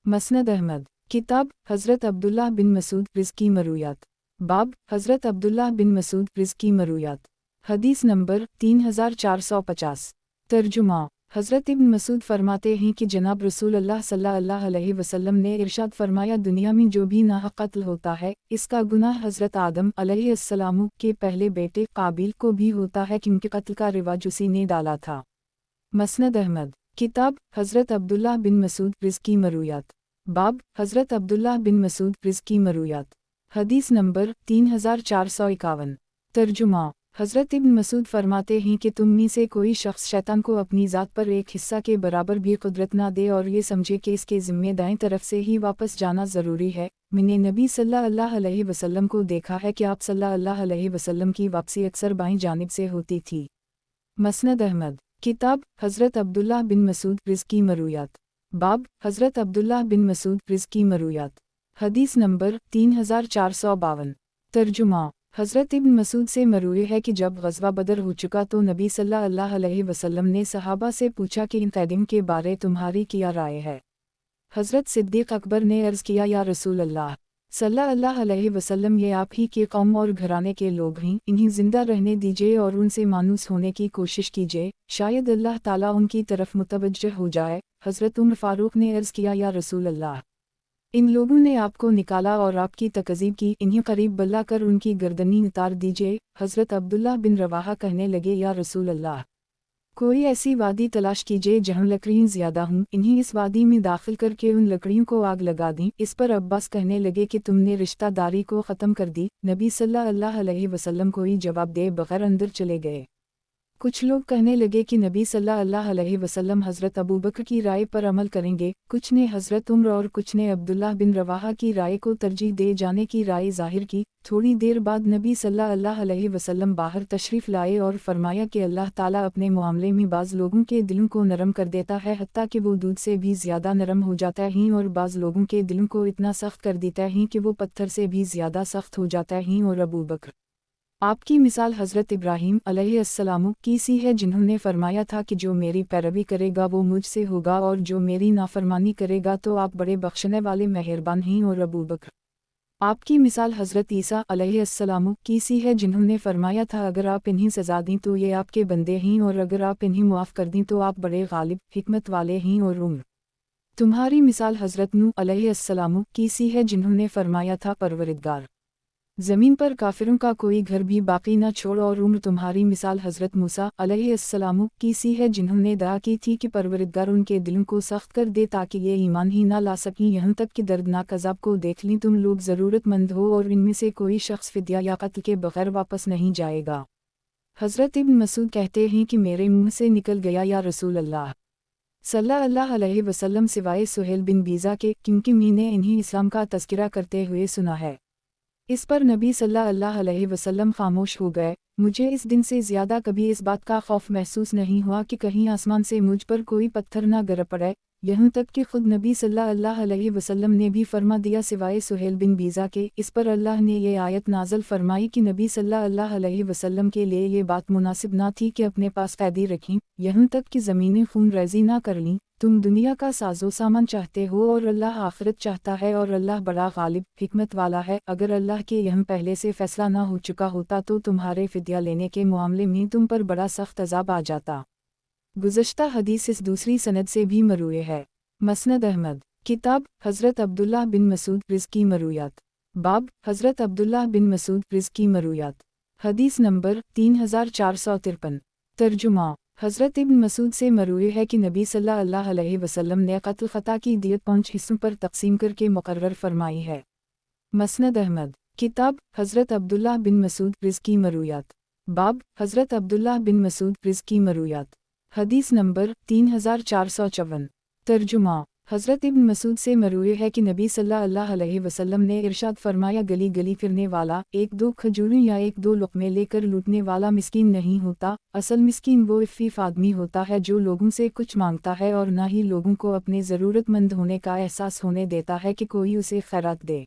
मसनद अहमद। किताब हज़रत अब्दुल्लाह बिन मसूद रिज़्की मरूयात। बाब हज़रत अब्दुल्लाह बिन मसूद रिज़्की मरूयात। हदीस नंबर 3450। तर्जुमा। हज़रत इब्न मसूद फरमाते हैं कि जनाब रसूल अल्लाह सल्लल्लाहु अलैहि वसल्लम ने इरशाद फरमाया, दुनिया में जो भी नाहक कत्ल होता है इसका गुनाह हज़रत आदम अलैहिस्सलाम के पहले बेटे काबिल को भी होता है क्योंकि कत्ल का रिवाज उसी ने डाला था। मसनद अहमद। किताब हज़रत अब्दुल्लाह बिन मसूद रिज़्की मरूयात। बाब हज़रत अब्दुल्लाह बिन मसूद रिज़्की मरूयात। हदीस नंबर 3451। तर्जुमा। हज़रत इब्न मसूद फरमाते हैं कि तुम में से कोई शख्स शैतान को अपनी ज़ात पर एक हिस्सा के बराबर भी कुदरत ना दे और ये समझे कि इसके ज़िम्मे दाएं तरफ से ही वापस जाना ज़रूरी है। मैंने नबी सल्लल्लाहु अलैहि वसल्लम को देखा है कि आप सल्लल्लाहु अलैहि वसल्लम की वापसी अक्सर बाईं जानिब से होती थी। मसनद अहमद। किताब हज़रत अब्दुल्लाह बिन मसूद रिज़्की मरूयात। बाब हज़रत अब्दुल्लाह बिन मसूद रिज़्की मरूयात। हदीस नंबर 3452। तर्जुमा। हज़रत इब्न मसूद से मरूए है कि जब ग़ज़वा बदर हो चुका तो नबी सल्लल्लाहु अलैहि वसल्लम ने सहाबा से पूछा कि इन कैदियों के बारे तुम्हारी क्या राय है। हज़रत सिद्दीक़ अकबर ने अर्ज़ किया, या रसूल अल्लाह सल्लल्लाहु अलैहि वसल्लम, ये आप ही के कौम और घराने के लोग हैं, इन्हें ज़िंदा रहने दीजिए और उनसे मानूस होने की कोशिश कीजिए, शायद अल्लाह ताला उनकी तरफ मुतवज्जह हो जाए। हज़रत उमर फ़ारूक ने अर्ज़ किया, या रसूल अल्लाह, इन लोगों ने आपको निकाला और आपकी तकज़ीब की, इन्हें करीब बल्ला कर उनकी गर्दनी उतार दीजिए। हज़रत अब्दुल्लाह बिन रवाहा कहने लगे, या रसूल अल्लाह, कोई ऐसी वादी तलाश कीजिए जहाँ लकड़ियाँ ज़्यादा हों, इन्हें इस वादी में दाखिल करके उन लकड़ियों को आग लगा दी। इस पर अब्बास कहने लगे कि तुमने रिश्तादारी को ख़त्म कर दी। नबी सल्लल्लाहु अलैहि वसल्लम कोई जवाब दे बगैर अंदर चले गए। कुछ लोग कहने लगे कि नबी सल्लल्लाहु अलैहि वसल्लम हज़रत अबू बकर की राय पर अमल करेंगे, कुछ ने हज़रत उम्र और कुछ ने अब्दुल्लाह बिन रवाहा की राय को तरजीह दे जाने की राय ज़ाहिर की। थोड़ी देर बाद नबी सल्लल्लाहु अलैहि वसल्लम बाहर तशरीफ़ लाए और फरमाया कि अल्लाह ताला अपने मामले में बाज़ लोगों के दिलों को नरम कर देता है, हत्ता कि वो दूध से भी ज़्यादा नरम हो जाता है, और बाज़ लोगों के दिलों को इतना सख्त कर देता है कि वो पत्थर से भी ज़्यादा सख्त हो जाता है। और अबू बकर, आपकी मिसाल हज़रत इब्राहीम अलैहिस्सलाम की सी है, जिन्होंने फरमाया था कि जो मेरी पैरवी करेगा वो मुझसे होगा, और जो मेरी नाफरमानी करेगा तो आप बड़े बख्शने वाले मेहरबान हैं। और अबू बकर, आपकी मिसाल हज़रत ईसा अलैहिस्सलाम की सी है, जिन्होंने फरमाया था अगर आप इन्हें सज़ा दें तो ये आपके बंदे हैं, और अगर आप इन्हें मुआफ़ कर दें तो आप बड़े गालिब हिकमत वाले हैं। और उम्र, तुम्हारी मिसाल हज़रत नूह अलैहिस्सलाम की सी है, जिन्होंने फरमाया था परवरिदगार, ज़मीन पर काफिरों का कोई घर भी बाकी न छोड़। और उम्र, तुम्हारी मिसाल हज़रत मूसा अलैहिस्सलाम की सी है, जिन्होंने दुआ की थी कि परवरिदगार उनके दिलों को सख्त कर दे ताकि ये ईमान ही ना ला सकें, यहाँ तक कि दर्दनाक अज़ाब को देख लें। तुम लोग ज़रूरतमंद हो और इनमें से कोई शख्स फिद्या या कत्ल के बगैर वापस नहीं जाएगा। हज़रत इब्न मसूद कहते हैं कि मेरे मुँह से निकल गया या रसूल अल्लाह सल्लल्लाहु अलैहि वसल्लम सिवाय सुहेल बिन बीज़ा के, क्योंकि मैंने इन्हें इस्लाम का तज़किरा करते हुए सुना है। इस पर नबी सल्लल्लाहु अलैहि वसल्लम खामोश हो गए। मुझे इस दिन से ज़्यादा कभी इस बात का खौफ महसूस नहीं हुआ कि कहीं आसमान से मुझ पर कोई पत्थर न गिर पड़े, यहाँ तक कि खुद नबी सल्लल्लाहु अलैहि वसल्लम ने भी फरमा दिया सिवाय सुहेल बिन बीज़ा के। इस पर अल्लाह ने ये आयत नाज़िल फरमाई कि नबी सल्लल्लाहु अलैहि वसल्लम के लिए ये बात मुनासिब ना थी कि अपने पास कैदी रखें, यहाँ तक कि ज़मीनें खून रेज़ी ना कर लीं। तुम दुनिया का साजो सामान चाहते हो और अल्लाह आखिरत चाहता है, और अल्लाह बड़ा गालिब हिकमत वाला है। अगर अल्लाह के यहाँ पहले से फैसला ना हो चुका होता तो तुम्हारे फिद्या लेने के मामले में तुम पर बड़ा सख्त अज़ाब आ जाता। गुज़श्ता हदीस इस दूसरी सनद से भी मरूए है। मसनद अहमद, किताब हज़रत अब्दुल्लाह बिन मसूद रिज़्की मरूयात, बाब हज़रत अब्दुल्लाह बिन मसूद रिज़्की मरूयात, हदीस नंबर 3453। तर्जुमा, हज़रत इब्न मसूद से मरूए है कि नबी सल्लल्लाहु अलैहि वसल्लम ने कत्ल ख़ता की दियत 5 हिस्सों पर तक़सीम करके मुक़र्रर फरमाई है। मसनद अहमद, किताब हज़रत अब्दुल्लाह बिन मसूद रिज़्की मरूयात, बाब हज़रत अब्दुल्लाह बिन मसूद रिज़्की मरूयात, हदीस नंबर 3454। तर्जुमा, हज़रत इब्न मसूद से मरूए है कि नबी सल्लल्लाहु अलैहि वसल्लम ने इरशाद फरमाया गली गली फिरने वाला, एक दो खजूरें या एक दो लुक़मे लेकर लूटने वाला मिस्कीन नहीं होता। असल मिस्कीन वो इफ़ीफ़ आदमी होता है जो लोगों से कुछ मांगता है और ना ही लोगों को अपने ज़रूरतमंद होने का एहसास होने देता है कि कोई उसे खैरात दे।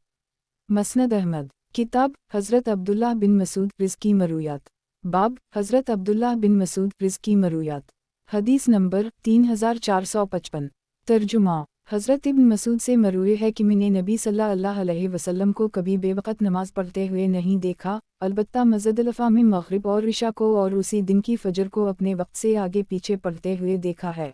मसनद अहमद, किताब हज़रत अब्दुल्लाह बिन मसूद रिज़्की मरूयात, बाब हज़रत अब्दुल्लाह बिन मसूद रिज़्की मरूयात, हदीस नंबर 3455। तर्जुमा, हज़रत इब्न मसूद से मरूए है कि मैंने नबी सल्लल्लाहु अलैहि वसल्लम को कभी बेवक़्त नमाज पढ़ते हुए नहीं देखा, अलबत्ता मज़दलफ़ा में मग़रिब और इशा को और उसी दिन की फ़जर को अपने वक्त से आगे पीछे पढ़ते हुए देखा है।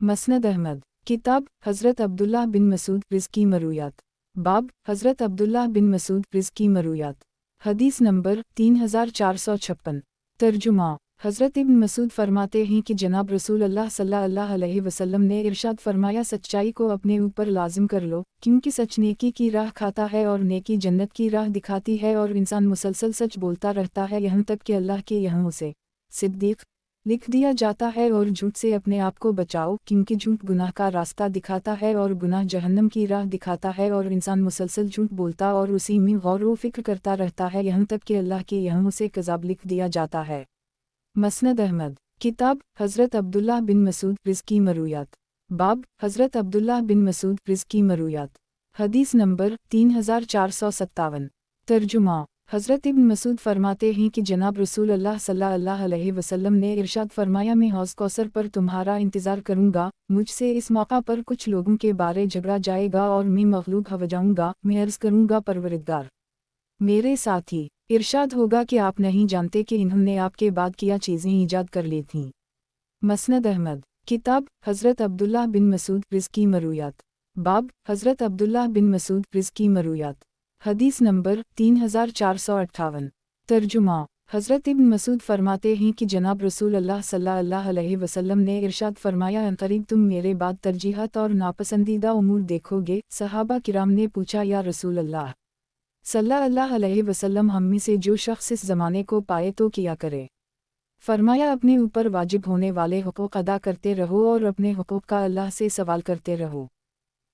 मसनद अहमद, किताब हज़रत अब्दुल्लाह बिन मसूद रिज़्की मरूयात, बाब हज़रत अब्दुल्लाह बिन मसूद रिज़्की मरूयात, हदीस नंबर 3456। तर्जुमा, हज़रत इब्न मसूद फरमाते हैं कि जनाब रसूल अल्लाह सल्लल्लाहु अलैहि वसल्लम ने इरशाद फरमाया सच्चाई को अपने ऊपर लाजिम कर लो, क्योंकि सच नेकी की राह खाता है और नेकी जन्नत की राह दिखाती है, और इंसान मुसलसल सच बोलता रहता है यहाँ तक कि अल्लाह के यहाँ उसे सिद्दीक़ लिख दिया जाता है। और झूठ से अपने आप को बचाओ, क्योंकि झूठ गुनाह का रास्ता दिखाता है और गुनाह जहन्नम की राह दिखाता है, और इंसान मुसलसल झूठ बोलता और उसी में गौर व फिक्र करता रहता है यहाँ तक कि अल्लाह के यहाँ उसे कज़ाब लिख दिया जाता है। मसनद अहमद, किताब हज़रत अब्दुल्लाह बिन मसूद रिज़्की मरूयात, बाब हज़रत अब्दुल्लाह बिन मसूद रिज़्की मरूयात, हदीस नंबर 3457। तर्जुमा, हज़रत इब्न मसूद फरमाते हैं कि जनाब रसूल अल्लाह सल्लल्लाहु अलैहि वसल्लम ने इरशाद फरमाया मैं हौज़ कौसर पर तुम्हारा इंतज़ार करूँगा, मुझसे इस मौका पर कुछ लोगों के बारे झगड़ा जाएगा और मैं मग़लूब हो जाऊँगा। मैं अर्ज़ करूँगा परवरिदगार मेरे साथी, इरशाद होगा कि आप नहीं जानते कि इन्होंने आपके बाद क्या चीज़ें ईजाद कर ली थीं। मसनद अहमद, किताब हज़रत अब्दुल्लाह बिन मसूद रिज़्की मरूयात, बाब हज़रत अब्दुल्लाह बिन मसूद रिज़्की मरूयात, हदीस नंबर 3458। तर्जुमा, हज़रत इब्न मसूद फरमाते हैं कि जनाब रसूल अल्लाह सल्लल्लाहु अलैहि वसल्लम ने इरशाद फरमाया अनक़रीब तुम मेरे बाद तरजीहात और नापसंदीदा उमूर देखोगे। सहाबा किराम ने पूछा या रसूल अल्लाह सल्लल्लाहु अलैहि वसल्लम हम में से जो शख्स इस ज़माने को पाए तो क्या करे। فرمایا اپنے اوپر واجب ہونے والے حقوق ادا کرتے رہو اور اپنے حقوق کا اللہ سے سوال کرتے رہو۔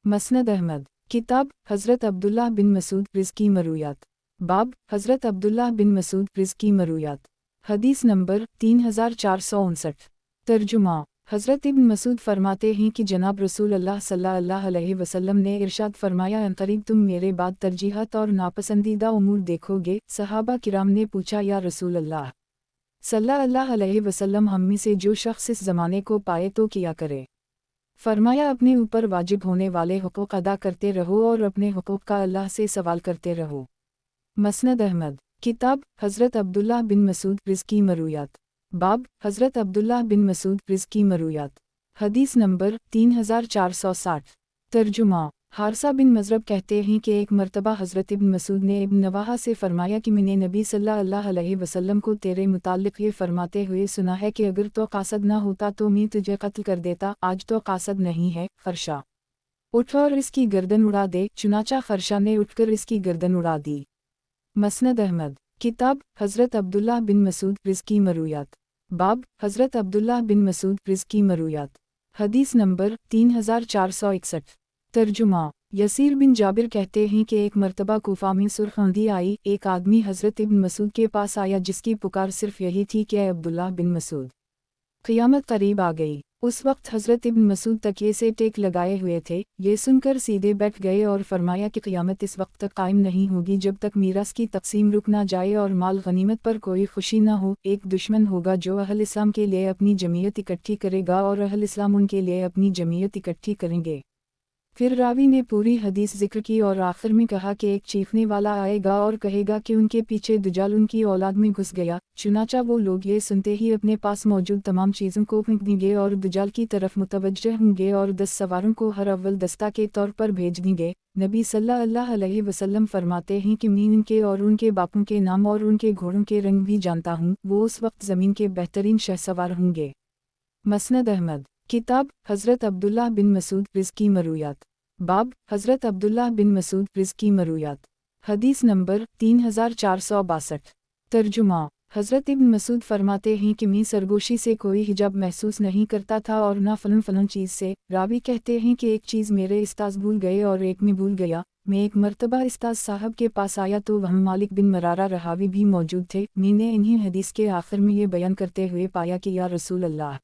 مسند احمد، کتاب حضرت عبداللہ بن مسعود رزقی مرویات، باب حضرت عبداللہ بن مسعود رزقی مرویات، حدیث نمبر 3459۔ ترجمہ، حضرت ابن مسعود فرماتے ہیں کہ جناب رسول اللہ صلی اللہ علیہ وسلم نے ارشاد فرمایا عنقریب تم میرے بعد ترجیحات اور ناپسندیدہ امور دیکھو گے۔ صحابہ کرام نے پوچھا یا رسول اللہ صلی اللہ علیہ وسلم ہم میں سے جو شخص اس زمانے کو پائے تو کیا کرے؟ فرمایا اپنے اوپر واجب ہونے والے حقوق ادا کرتے رہو اور اپنے حقوق کا اللہ سے سوال کرتے رہو۔ مسند احمد، کتاب حضرت عبداللہ بن مسعود رزقی مرویات، باب حضرت عبداللہ بن مسعود رزقی مرویات، حدیث نمبر 3460۔ ترجمہ، حارثہ بن مضرب کہتے ہیں کہ ایک مرتبہ حضرت ابن مسعود نے ابن نواحہ سے فرمایا کہ میں نے نبی صلی اللہ علیہ وسلم کو تیرے متعلق یہ فرماتے ہوئے سنا ہے کہ اگر تو قاصد نہ ہوتا تو میں تجھے قتل کر دیتا، آج تو قاصد نہیں ہے، خرشہ اٹھ اور اس کی گردن اڑا دے، چنانچہ خرشہ نے اٹھ کر اس کی گردن اڑا دی۔ مسند احمد، کتاب حضرت عبداللہ بن مسعود رزقی مرویات، باب حضرت عبداللہ بن مسعود رزقی مرویات، حدیث نمبر 3461۔ ترجمہ، یسیر بن جابر کہتے ہیں کہ ایک مرتبہ کوفہ میں سرخ آندھی آئی، ایک آدمی حضرت ابن مسعود کے پاس آیا جس کی پکار صرف یہی تھی کہ اے عبداللہ بن مسعود، قیامت قریب آ گئی۔ اس وقت حضرت ابن مسعود تکیے سے ٹیک لگائے ہوئے تھے، یہ سن کر سیدھے بیٹھ گئے اور فرمایا کہ قیامت اس وقت تک قائم نہیں ہوگی جب تک میراث کی تقسیم رک نہ جائے اور مال غنیمت پر کوئی خوشی نہ ہو۔ ایک دشمن ہوگا جو اہل اسلام کے لیے اپنی جمعیت اکٹھی کرے گا اور اہل اسلام ان کے لیے اپنی جمعیت اکٹھی کریں گے۔ پھر راوی نے پوری حدیث ذکر کی اور آخر میں کہا کہ ایک چیخنے والا آئے گا اور کہے گا کہ ان کے پیچھے دجال ان کی اولاد میں گھس گیا، چنانچہ وہ لوگ یہ سنتے ہی اپنے پاس موجود تمام چیزوں کو پھینک دیں گے اور دجال کی طرف متوجہ ہوں گے اور 10 سواروں کو ہر اول دستہ کے طور پر بھیج دیں گے۔ نبی صلی اللہ علیہ وسلم فرماتے ہیں کہ میں ان کے اور ان کے باپوں کے نام اور ان کے گھوڑوں کے رنگ بھی جانتا ہوں، وہ اس وقت زمین کے بہترین شہسوار ہوں گے۔ مسند احمد، کتاب حضرت عبداللہ بن مسعود رزقی مرویات، باب حضرت عبداللہ بن مسعود رزقی مرویات، حدیث نمبر 3462۔ ترجمہ، حضرت ابن مسعود فرماتے ہیں کہ میں سرگوشی سے کوئی حجاب محسوس نہیں کرتا تھا اور نہ فلن چیز سے۔ راوی کہتے ہیں کہ ایک چیز میرے استاذ بھول گئے اور ایک میں بھول گیا۔ میں ایک مرتبہ استاذ صاحب کے پاس آیا تو وہاں مالک بن مرارہ رہاوی بھی موجود تھے۔ میں نے انہیں حدیث کے آخر میں یہ بیان کرتے ہوئے پایا کہ یا رسول اللہ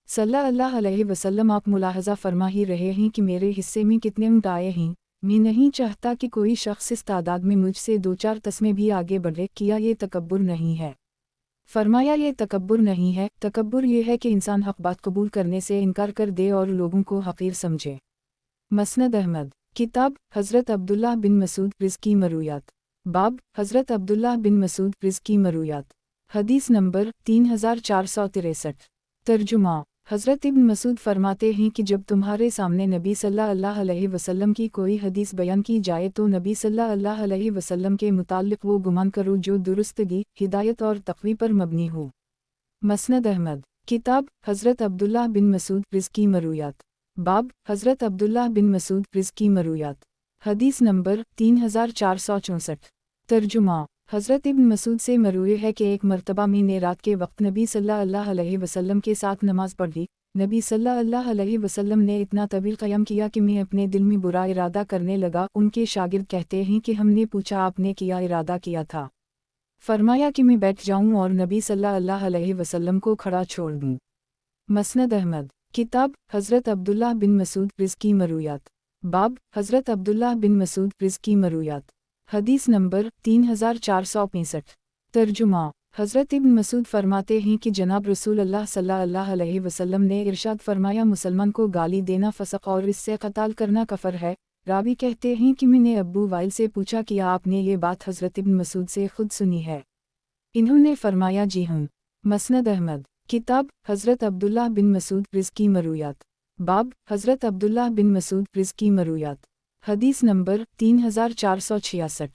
صلی اللہ علیہ وسلم آپ ملاحظہ فرما ہی رہے ہیں کہ میرے حصے میں کتنے اونٹ آئے ہیں، میں نہیں چاہتا کہ کوئی شخص اس تعداد میں مجھ سے 2-4 تسمے بھی آگے بڑھے، کیا یہ تکبر نہیں ہے؟ فرمایا یہ تکبر نہیں ہے، تکبر یہ ہے کہ انسان حق بات قبول کرنے سے انکار کر دے اور لوگوں کو حقیر سمجھے۔ مسند احمد، کتاب حضرت عبداللہ بن مسعود رزقی مرویات، باب حضرت عبداللہ بن مسعود رزقی مرویات، حدیث نمبر 3463۔ ترجمہ، حضرت ابن مسعود فرماتے ہیں کہ جب تمہارے سامنے نبی صلی اللہ علیہ وسلم کی کوئی حدیث بیان کی جائے تو نبی صلی اللہ علیہ وسلم کے متعلق وہ گمان کرو جو درستگی، ہدایت اور تقوی پر مبنی ہو۔ مسند احمد، کتاب حضرت عبداللہ بن مسعود رزقی مرویات، باب حضرت عبداللہ بن مسعود رزقی مرویات، حدیث نمبر 3464۔ ترجمہ، حضرت ابن مسعود سے مروی ہے کہ ایک مرتبہ میں نے رات کے وقت نبی صلی اللہ علیہ وسلم کے ساتھ نماز پڑھی۔ نبی صلی اللہ علیہ وسلم نے اتنا طویل قیام کیا کہ میں اپنے دل میں برا ارادہ کرنے لگا۔ ان کے شاگرد کہتے ہیں کہ ہم نے پوچھا آپ نے کیا ارادہ کیا تھا؟ فرمایا کہ میں بیٹھ جاؤں اور نبی صلی اللہ علیہ وسلم کو کھڑا چھوڑ دوں۔ مسند احمد، کتاب حضرت عبداللہ بن مسعود رزقی مرویات، باب حضرت عبداللہ بن مسعود رزقی مرویات، حدیث نمبر 3465۔ ترجمہ، حضرت ابن مسعود فرماتے ہیں کہ جناب رسول اللہ صلی اللہ علیہ وسلم نے ارشاد فرمایا مسلمان کو گالی دینا فسق اور اس سے قتال کرنا کفر ہے۔ راوی کہتے ہیں کہ میں نے ابو وائل سے پوچھا کہ آپ نے یہ بات حضرت ابن مسعود سے خود سنی ہے؟ انہوں نے فرمایا جی ہوں۔ مسند احمد، کتاب حضرت عبداللہ بن مسعود رزقی مرویات، باب حضرت عبداللہ بن مسعود رزقی مرویات، حدیث نمبر 3466۔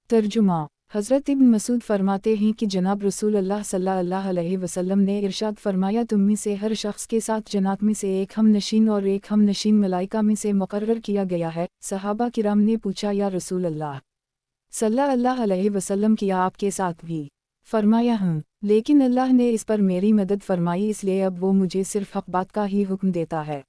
ترجمہ، حضرت ابن مسعود فرماتے ہیں کہ جناب رسول اللہ صلی اللہ علیہ وسلم نے ارشاد فرمایا تم میں سے ہر شخص کے ساتھ جنات میں سے ایک ہم نشین اور ایک ہم نشین ملائکہ میں سے مقرر کیا گیا ہے۔ صحابہ کرام نے پوچھا یا رسول اللہ صلی اللہ علیہ وسلم کیا آپ کے ساتھ بھی؟ फरमाया हूँ, लेकिन अल्लाह ने इस पर मेरी मदद फरमाई, इसलिए अब वो मुझे सिर्फ हक बात का ही हुक्म देता है।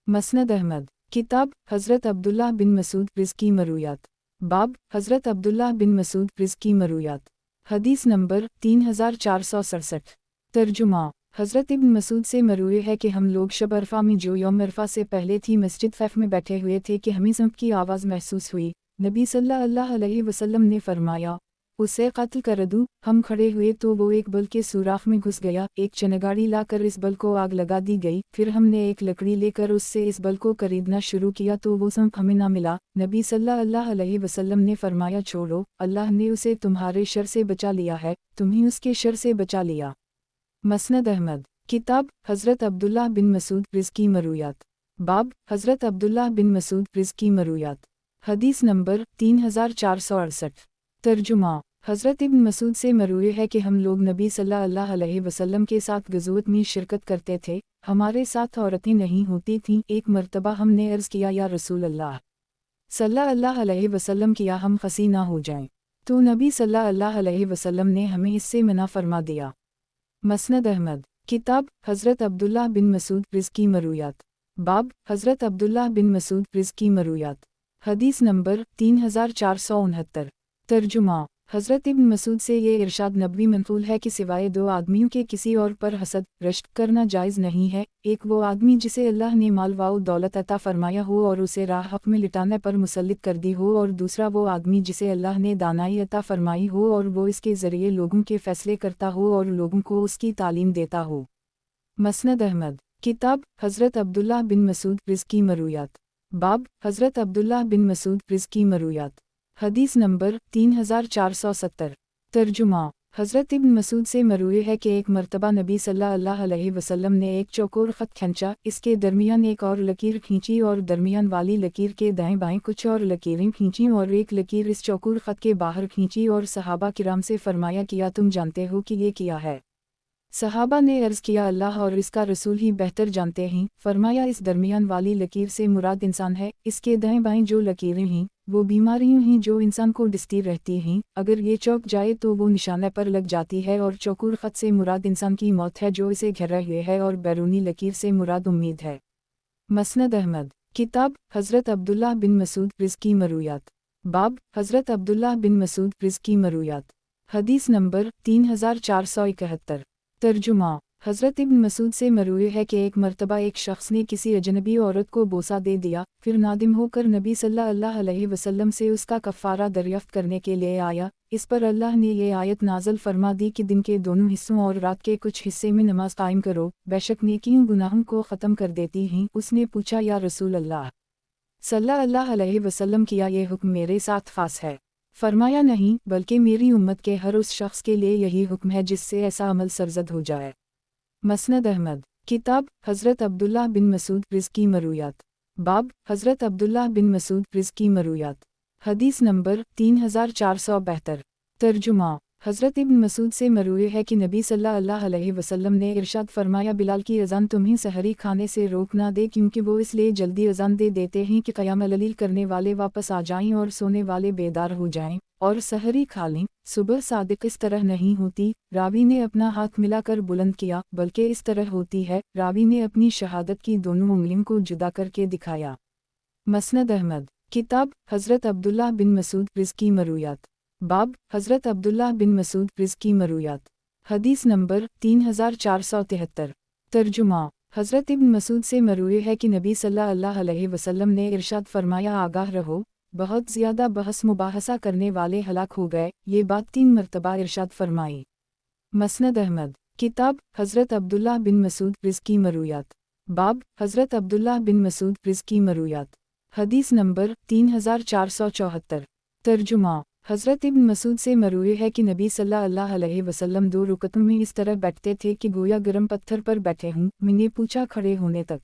मसनद अहमद। किताब हज़रत अब्दुल्लाह बिन मसूद रिज़्की मरूयात। बाब हज़रत अब्दुल्लाह बिन मसूद रिज़्की मरूयात। हदीस नंबर 3467। तर्जुमा। हज़रत इब्न मसूद से मरूए है कि हम लोग शब अरफा में जो यौम अरफा से पहले थी मस्जिद फ़ैफ में बैठे हुए थे कि हमें ज़ंब की आवाज़ महसूस हुई। नबी सल्लल्लाहु अलैहि वसल्लम ने फरमाया, उसे कत्ल कर दूँ। हम खड़े हुए तो वो एक बल के सुराख में घुस गया, एक चनगाड़ी लाकर इस बल को आग लगा दी गई, फिर हमने एक लकड़ी लेकर उससे इस बल को करीदना शुरू किया तो वो ज़ंब हमें ना मिला। नबी सल्लल्लाहु अलैहि वसल्लम ने फरमाया, छोड़ो, अल्लाह ने उसे तुम्हारे शर से बचा लिया है, तुम ही उसके शर से बचा लिया। मसनद अहमद। किताब हज़रत अब्दुल्लाह बिन मसूद रिज़्की मरूयात। बाब हज़रत अब्दुल्लाह बिन मसूद रिज़्की मरूयात। हदीस नंबर 3468। तर्जुमा। हज़रत इब्न मसूद से मरूए है कि हम लोग नबी सल्लल्लाहु अलैहि वसल्लम के साथ गज़वत में शिरकत करते थे, हमारे साथ औरतें नहीं होती थीं। एक मर्तबा हमने अर्ज़ किया, या रसूल अल्लाह सल्लल्लाहु अलैहि वसल्लम, किया हम खसी ना हो जाएं, तो नबी सल्लल्लाहु अलैहि वसल्लम ने हमें इससे मना फरमा दिया। मसनद अहमद। किताब हज़रत अब्दुल्लाह बिन मसूद रिज़्की मरूयात। बाब हज़रत अब्दुल्लाह बिन मसूद रिज़्की मरूयात। हदीस नंबर 3469। तर्जुमा। हज़रत इब्न मसूद से ये इरशाद नबवी मंक़ूल है कि सिवाय दो आदमियों के किसी और पर हसद रश्क करना जायज़ नहीं है। एक वो आदमी जिसे अल्लाह ने माल व दौलत अता फरमाया हो और उसे राह हक़ में लिटाने पर मुसल्लित कर दी हो, और दूसरा वो आदमी जिसे अल्लाह ने दानाई अता फरमाई हो और वो इसके ज़रिए लोगों के फ़ैसले करता हो और लोगों को उसकी तालीम देता हो। मसनद अहमद। किताब हज़रत अब्दुल्लाह बिन मसूद रिज़्की मरूयात। बाब हज़रत अब्दुल्लाह बिन मसूद रिज़्की मरूयात। हदीस नंबर 3470। तर्जुमा। हज़रत इब्न मसूद से मरूए है कि एक मर्तबा नबी सल्लल्लाहु अलैहि वसल्लम ने एक चौकोर ख़त खींचा, इसके दरमियान एक और लकीर खींची और दरमियान वाली लकीर के दाएं बाएं कुछ और लकीरें खींची और एक लकीर इस चौकोर ख़त के बाहर खींची और सहाबा किराम से फरमाया, किया तुम जानते हो कि ये किया है? सहाबा ने अर्ज़ किया, अल्लाह और इसका रसूल ही बेहतर जानते हैं। फरमाया, इस दरमियान वाली लकीर से मुराद इंसान है, इसके दाएं बाएं जो लकीरें हैं वो बीमारियां हैं जो इंसान को डिसती रहती हैं, अगर ये चौक जाए तो वो निशाने पर लग जाती है, और चौकुर ख़त से मुराद इंसान की मौत है जो इसे घेरे हुए है, और बैरूनी लकीर से मुराद उम्मीद है। मसनद अहमद। किताब हज़रत अब्दुल्लाह बिन मसूद रिज़्की मरूयात। बाब हज़रत अब्दुल्लाह बिन मसूद रिज़्की मरूयात। हदीस नंबर 3471। तर्जुमा। हज़रत इब्न मसूद से मरूए है कि एक मर्तबा एक शख्स ने किसी अजनबी औरत को बोसा दे दिया, फिर नादिम होकर नबी सल्लल्लाहु अलैहि वसल्लम से उसका कफ़ारा दरियाफ़्त करने के लिए आया। इस पर अल्लाह ने ये आयत नाज़िल फरमा दी कि दिन के दोनों हिस्सों और रात के कुछ हिस्से में नमाज कायम करो, बेशक नेकियों गुनाहों को ख़त्म कर देती हैं। उसने पूछा, या रसूल अल्लाह सल्लल्लाहु अलैहि वसल्लम, किया ये हुक्म मेरे साथ ख़ास है? फरमाया, नहीं, बल्कि मेरी उम्मत के हर उस शख्स के लिए यही हुक्म है जिससे ऐसा अमल सरजद हो जाए। मसनद अहमद। किताब हज़रत अब्दुल्लाह बिन मसूद रिज़्की मरूयात। बाब हज़रत अब्दुल्लाह बिन मसूद रिज़्की मरूयात। हदीस नंबर 3472। तर्जुमा। हज़रत इब्न मसूद से मरूए है कि नबी सल्लल्लाहु अलैहि वसल्लम ने इरशाद फरमाया, बिलाल की अज़ान तुम्हें सहरी खाने से रोक ना दे, क्योंकि वो इसलिए जल्दी अज़ान दे देते हैं कि क़याम लैल करने वाले वापस आ जाएं और सोने वाले बेदार हो जाएं, और सहरी खा लें। सुबह सादिक इस तरह नहीं होती, रावी ने अपना हाथ मिलाकर बुलंद किया, बल्कि इस तरह होती है, रावी ने अपनी शहादत की दोनों उंगलियों को जुदा करके दिखाया। मसनद अहमद। किताब हज़रत अब्दुल्लाह बिन मसूद रिज़्की मरूयात। बाब हज़रत अब्दुल्लाह बिन मसूद रिज़्की मरूयात। हदीस नंबर 3473। तर्जुमा। हज़रत इब्न मसूद से मरूए है कि नबी सल्लल्लाहु अलैहि वसल्लम ने इरशाद फरमाया, आगाह रहो, बहुत ज़्यादा बहस मुबाहसा करने वाले हलाक हो गए। ये बात 3 मरतबा इरशाद फरमाई। मसनद अहमद। किताब हज़रत अब्दुल्लाह बिन मसूद रिज़्की मरूयात। बाब हज़रत अब्दुल्लाह बिन मसूद रिज़्की मरूयात। हदीस नंबर 3474। तर्जुमा। हज़रत इब्न मसूद से मरूए है कि नबी सल्लल्लाहु अलैहि वसल्लम 2 रुकतों में इस तरह बैठते थे कि गोया गर्म पत्थर पर बैठे हों। मैंने पूछा, खड़े होने तक?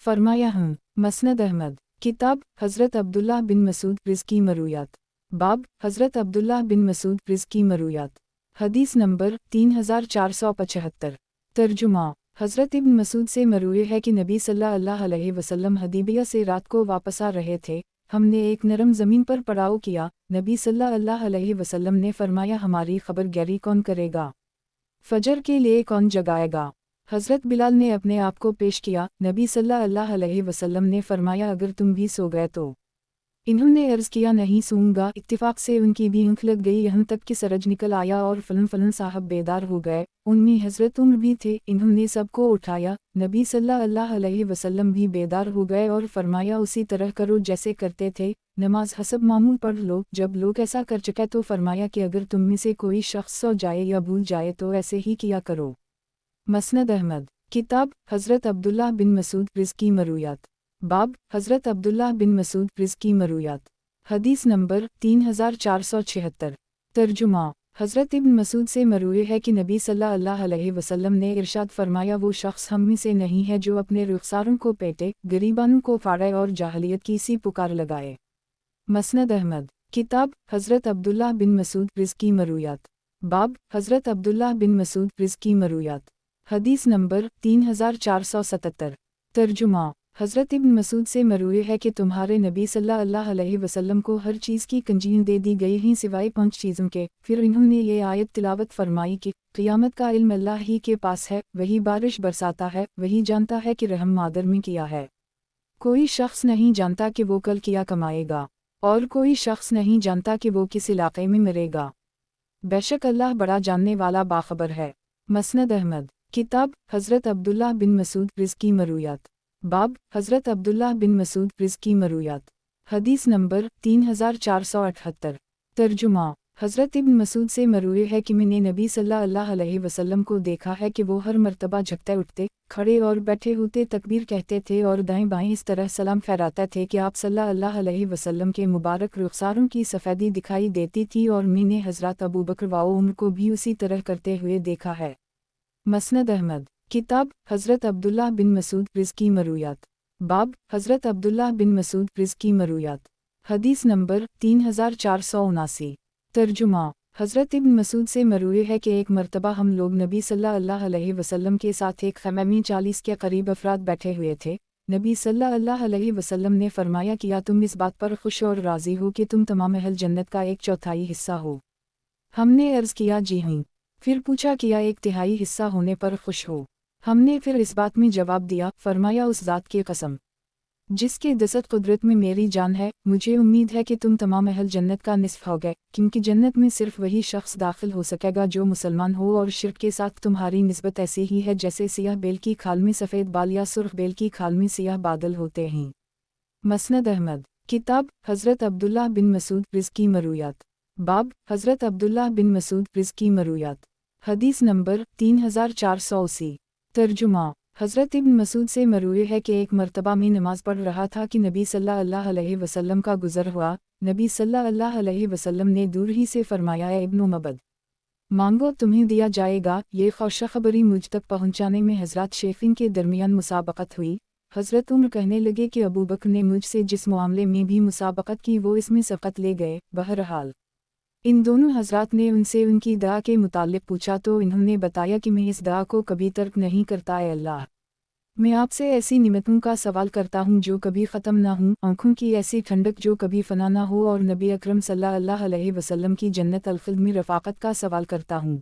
फरमाया, हूँ। मसनद अहमद। किताब हज़रत अब्दुल्लाह बिन मसूद रिज़्की मरूयात। बाब हज़रत अब्दुल्लाह बिन मसूद रिज़्की मरूयात। हदीस नंबर 3475। तर्जुमा। हज़रत इब्न मसूद से मरूए है कि नबी सल्लल्लाहु अलैहि वसल्लम हदीबिया से रात को वापस आ रहे थे, हमने एक नरम ज़मीन पर पड़ाव किया। नबी सल्लल्लाहु अलैहि वसल्लम ने फरमाया, हमारी खबर गैरी कौन करेगा? फजर के लिए कौन जगाएगा? हज़रत बिलाल ने अपने आप को पेश किया। नबी सल्लल्लाहु अलैहि वसल्लम ने फरमाया, अगर तुम भी सो गए तो? इन्होंने अर्ज़ किया, नहीं सूंगा। इत्तिफाक से उनकी भी आँख लग गई, यहाँ तक कि सरज निकल आया और फलन साहब बेदार हो गए। उनमें हज़रत उमर भी थे। इन्होंने सबको उठाया। नबी सल्लल्लाहु अलैहि वसल्लम भी बेदार हो गए और फरमाया, उसी तरह करो जैसे करते थे, नमाज हसब मामूल पढ़ लो। जब लोग ऐसा कर चुके तो फरमाया कि अगर तुम में से कोई शख्स सो जाए या भूल जाए तो ऐसे ही किया करो। मसनद अहमद। किताब हज़रत अब्दुल्लाह बिन मसूद रिज़्की मरूयात। बाब हज़रत अब्दुल्लाह बिन मसूद रिज़्की मरूयात। हदीस नंबर 3476। तर्जुमा। हज़रत इब्न मसूद से मरूए है कि नबी सल्लल्लाहु अलैहि वसल्लम ने इरशाद फरमाया, वो शख्स हम में से नहीं है जो अपने रुखसारों को पेटे, गरीबानों को फाड़े और जाहलियत की सी पुकार लगाए। मसनद अहमद। किताब हज़रत अब्दुल्लाह बिन मसूद रिज़्की मरूयात। बाब हज़रत अब्दुल्लाह बिन मसूद रिज़्की मरूयात। हदीस नंबर 3477। तर्जुमा। हज़रत इब्न मसूद से मरूए है कि तुम्हारे नबी सल्लल्लाहु अलैहि वसल्लम को हर चीज़ की कंजील दे दी गई हैं सिवाय 5 चीज़ों के। फिर इन्होंने ये आयत तिलावत फरमाई कि क़ियामत का इल्म अल्लाह ही के पास है, वही बारिश बरसाता है, वही जानता है कि रहम मादर में किया है। कोई शख्स नहीं जानता कि वो कल क्या कमाएगा, और कोई शख्स नहीं जानता कि वो किस इलाके में मरेगा। बेशक अल्लाह बड़ा जानने वाला बाखबर है। मसनद अहमद। किताब हज़रत अब्दुल्लाह बिन मसूद रिज़्की मरूयात। बाब हज़रत अब्दुल्लाह बिन मसूद रिज़्की मरूयात। हदीस नंबर 3478। तर्जुमा। हज़रत इब्न मसूद से मरूए है कि मैंने नबी सल्लल्लाहु अलैहि वसल्लम को देखा है कि वो हर मर्तबा झुकते उठते, खड़े और बैठे होते तकबीर कहते थे और दाएं बाएं इस तरह सलाम फहराते थे कि आप सल्लल्लाहु अलैहि वसल्लम के मुबारक रुखसारों की सफ़ेदी दिखाई देती थी, और मैंने हज़रत अबू बकर व उमर को भी उसी तरह करते हुए देखा है। मसनद अहमद। किताब हज़रत अब्दुल्लाह बिन मसूद रिज़्की मरूयात। बाब हज़रत अब्दुल्लाह बिन मसूद रिज़्की मरूयात। हदीस नंबर 3479। तर्जुमा। हज़रत इब्न मसूद से मरूए है कि एक मर्तबा हम लोग नबी सल्लल्लाहु अलैहि वसल्लम के साथ एक ख़ैमे में 40 के करीब अफराद बैठे हुए थे। नबी सल्लल्लाहु अलैहि वसल्लम ने फरमाया, किया तुम इस बात पर खुश और राज़ी हो कि तुम तमाम अहल जन्नत का 1/4 हिस्सा हो? हमने अर्ज़ किया, जी हाँ। फिर पूछा, किया 1/3 हिस्सा होने पर खुश हो? हमने फिर इस बात में जवाब दिया, फरमाया, उस ज़ात की कसम जिसके दस्त कुदरत में मेरी जान है, मुझे उम्मीद है कि तुम तमाम अहल जन्नत का निस्फ़ हो गए, क्योंकि जन्नत में सिर्फ वही शख्स दाखिल हो सकेगा जो मुसलमान हो, और शिर्क के साथ तुम्हारी निस्बत ऐसी ही है जैसे सियाह बेल की खाल में सफ़ेद बाल या सुर्ख बेल की खाल में सियाह बादल होते हैं। मसनद अहमद। किताब हज़रत अब्दुल्लाह बिन मसूद रिज़्की मरूयात। बाब हज़रत अब्दुल्लाह बिन मसूद रिज़्की मरूयात। हदीस नंबर 3480। तर्जुमा। हज़रत इब्न मसूद से मरूए है कि एक मर्तबा में नमाज पढ़ रहा था कि नबी सल्लल्लाहु अलैहि वसल्लम का गुज़र हुआ। नबी सल्लल्लाहु अलैहि वसल्लम ने दूर ही से फरमाया, इब्न मबद, मांगो तुम्हें दिया जाएगा। ये खुशखबरी मुझ तक पहुँचाने में हज़रत शेखीन के दरमियान मुसाबकत हुई। हज़रत उमर कहने लगे कि अबू बकर ने मुझसे जिस मामले में भी मुसाबकत की वो इसमें सबकत ले गए। बहरहाल इन दोनों हज़रात ने उनसे उनकी दुआ के मुतालिक पूछा तो इन्होंने बताया कि मैं इस दुआ को कभी तर्क नहीं करता। ऐ अल्लाह, मैं आपसे ऐसी निमतों का सवाल करता हूँ जो कभी ख़त्म ना हूँ, आँखों की ऐसी ठंडक जो कभी फ़ना ना हो, और नबी अकरम सल्लल्लाहु अलैहि वसल्लम की जन्नत अल-ख़िल्द में रफ़ाक़त का सवाल करता हूँ।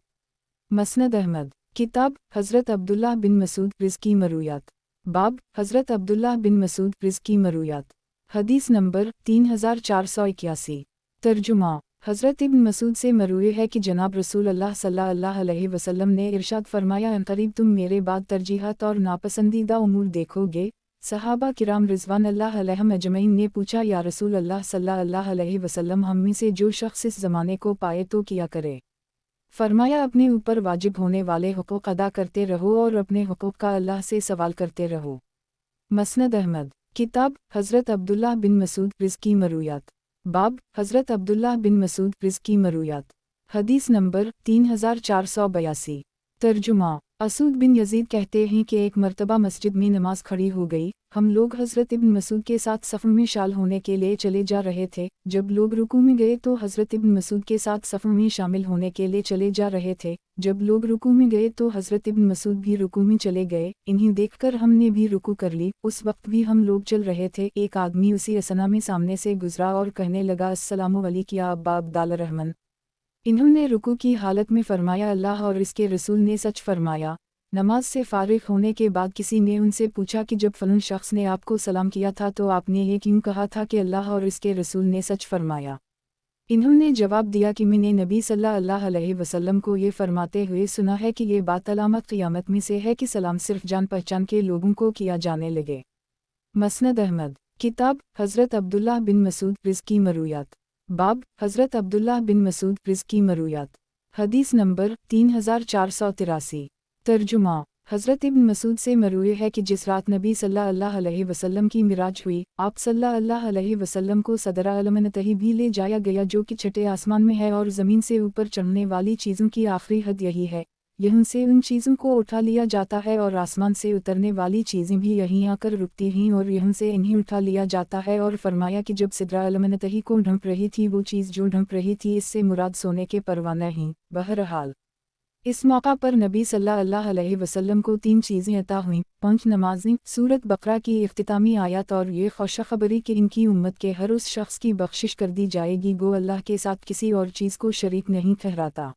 मसनद अहमद। किताब हज़रत अब्दुल्लाह बिन मसूद रिज़्की मरूयात। बाब हज़रत अब्दुल्लाह बिन मसूद रिज़्की मरूयात। हदीस नंबर 3481। तर्जुमा। हज़रत इब्न मसूद से मरूए है कि जनाब रसूल अल्लाह सल्लल्लाहु अलैहि वसल्लम ने इरशाद फरमाया, अनक़रीब तुम मेरे बाद तरजीहात और नापसंदीदा उमूर देखोगे। सहाबा किराम रिज़वान अल्लाह अलैहिम अजमईन ने पूछा, या रसूल अल्लाह सल्लल्लाहु अलैहि वसल्लम, हम में से जो शख्स इस ज़माने को पाए तो किया करे? फरमाया, अपने ऊपर वाजिब होने वाले हुकूक़ अदा करते रहो और अपने हुकूक़ का अल्लाह से सवाल करते रहो। मसनद अहमद। किताब हज़रत अब्दुल्लाह बिन मसूद रिज़्की मरूयात। बाब हज़रत अब्दुल्लाह बिन मसूद रिज़्की मरूयात। हदीस नंबर 3482। तर्जुमा। असूद बिन यजीद कहते हैं कि एक मर्तबा मस्जिद में नमाज खड़ी हो गई। ہم لوگ حضرت ابن مسعود کے ساتھ صف میں شامل ہونے کے لیے چلے جا رہے تھے، جب لوگ رکوع میں گئے تو حضرت ابن مسعود کے ساتھ صف میں شامل ہونے کے لیے چلے جا رہے تھے، جب لوگ رکوع میں گئے تو حضرت ابن مسعود بھی رکوع میں چلے گئے، انہیں دیکھ کر ہم نے بھی رکوع کر لی، اس وقت بھی ہم لوگ چل رہے تھے، ایک آدمی اسی اثنا میں سامنے سے گزرا اور کہنے لگا السلام علیک یا ابا عبداللہ الرحمن۔ انہوں نے رکوع کی حالت میں فرمایا اللہ اور اس کے رسول نے سچ فرمایا۔ نماز سے فارغ ہونے کے بعد کسی نے ان سے پوچھا کہ جب فلاں شخص نے آپ کو سلام کیا تھا تو آپ نے یہ کیوں کہا تھا کہ اللہ اور اس کے رسول نے سچ فرمایا؟ انہوں نے جواب دیا کہ میں نے نبی صلی اللہ علیہ وسلم کو یہ فرماتے ہوئے سنا ہے کہ یہ بات علامت قیامت میں سے ہے کہ سلام صرف جان پہچان کے لوگوں کو کیا جانے لگے۔ مسند احمد، کتاب حضرت عبداللہ بن مسعود رزقی مرویات، باب حضرت عبداللہ بن مسعود رزقی مرویات، حدیث نمبر 3483۔ ترجمہ، حضرت ابن مسعود سے مروی ہے کہ جس رات نبی صلی اللہ علیہ وسلم کی معراج ہوئی، آپ صلی اللہ علیہ وسلم کو صدر عالمینتہی بھی لے جایا گیا جو کہ چھٹے آسمان میں ہے اور زمین سے اوپر چڑھنے والی چیزوں کی آخری حد یہی ہے، یہاں سے ان چیزوں کو اٹھا لیا جاتا ہے اور آسمان سے اترنے والی چیزیں بھی یہیں آ کر رکتی ہیں اور یہاں سے انہیں اٹھا لیا جاتا ہے، اور فرمایا کہ جب صدر عالمینتہی کو ڈھانپ رہی تھی وہ چیز جو ڈھانپ رہی تھی اس سے مراد سونے کے پروانہ ہیں۔ بہرحال اس موقع پر نبی صلی اللہ علیہ وسلم کو 3 چیزیں عطا ہوئیں، 5 نمازیں، سورۃ بقرہ کی اختتامی آیات اور یہ خوشخبری کہ ان کی امت کے ہر اس شخص کی بخشش کر دی جائے گی گو اللہ کے ساتھ کسی اور چیز کو شریک نہیں ٹھہراتا۔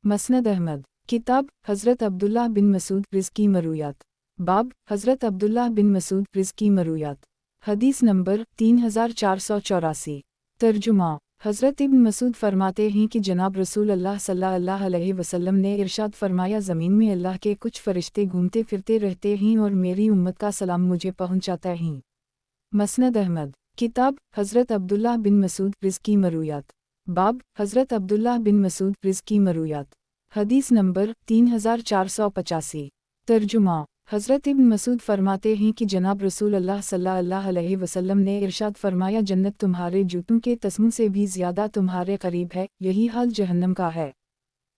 مسند احمد، کتاب حضرت عبداللہ بن مسعود رزقی مرویات، باب حضرت عبداللہ بن مسعود رزقی مرویات، حدیث نمبر 3484۔ ترجمہ، حضرت ابن مسعود فرماتے ہیں کہ جناب رسول اللہ صلی اللہ علیہ وسلم نے ارشاد فرمایا زمین میں اللہ کے کچھ فرشتے گھومتے پھرتے رہتے ہیں اور میری امت کا سلام مجھے پہنچاتا ہیں۔ مسند احمد، کتاب حضرت عبداللہ بن مسعود رزقی مرویات، باب حضرت عبداللہ بن مسعود رزقی مرویات، حدیث نمبر 3485۔ ترجمہ، حضرت ابن مسعود فرماتے ہیں کہ جناب رسول اللہ صلی اللہ علیہ وسلم نے ارشاد فرمایا جنت تمہارے جوتوں کے تسموں سے بھی زیادہ تمہارے قریب ہے، یہی حال جہنم کا ہے۔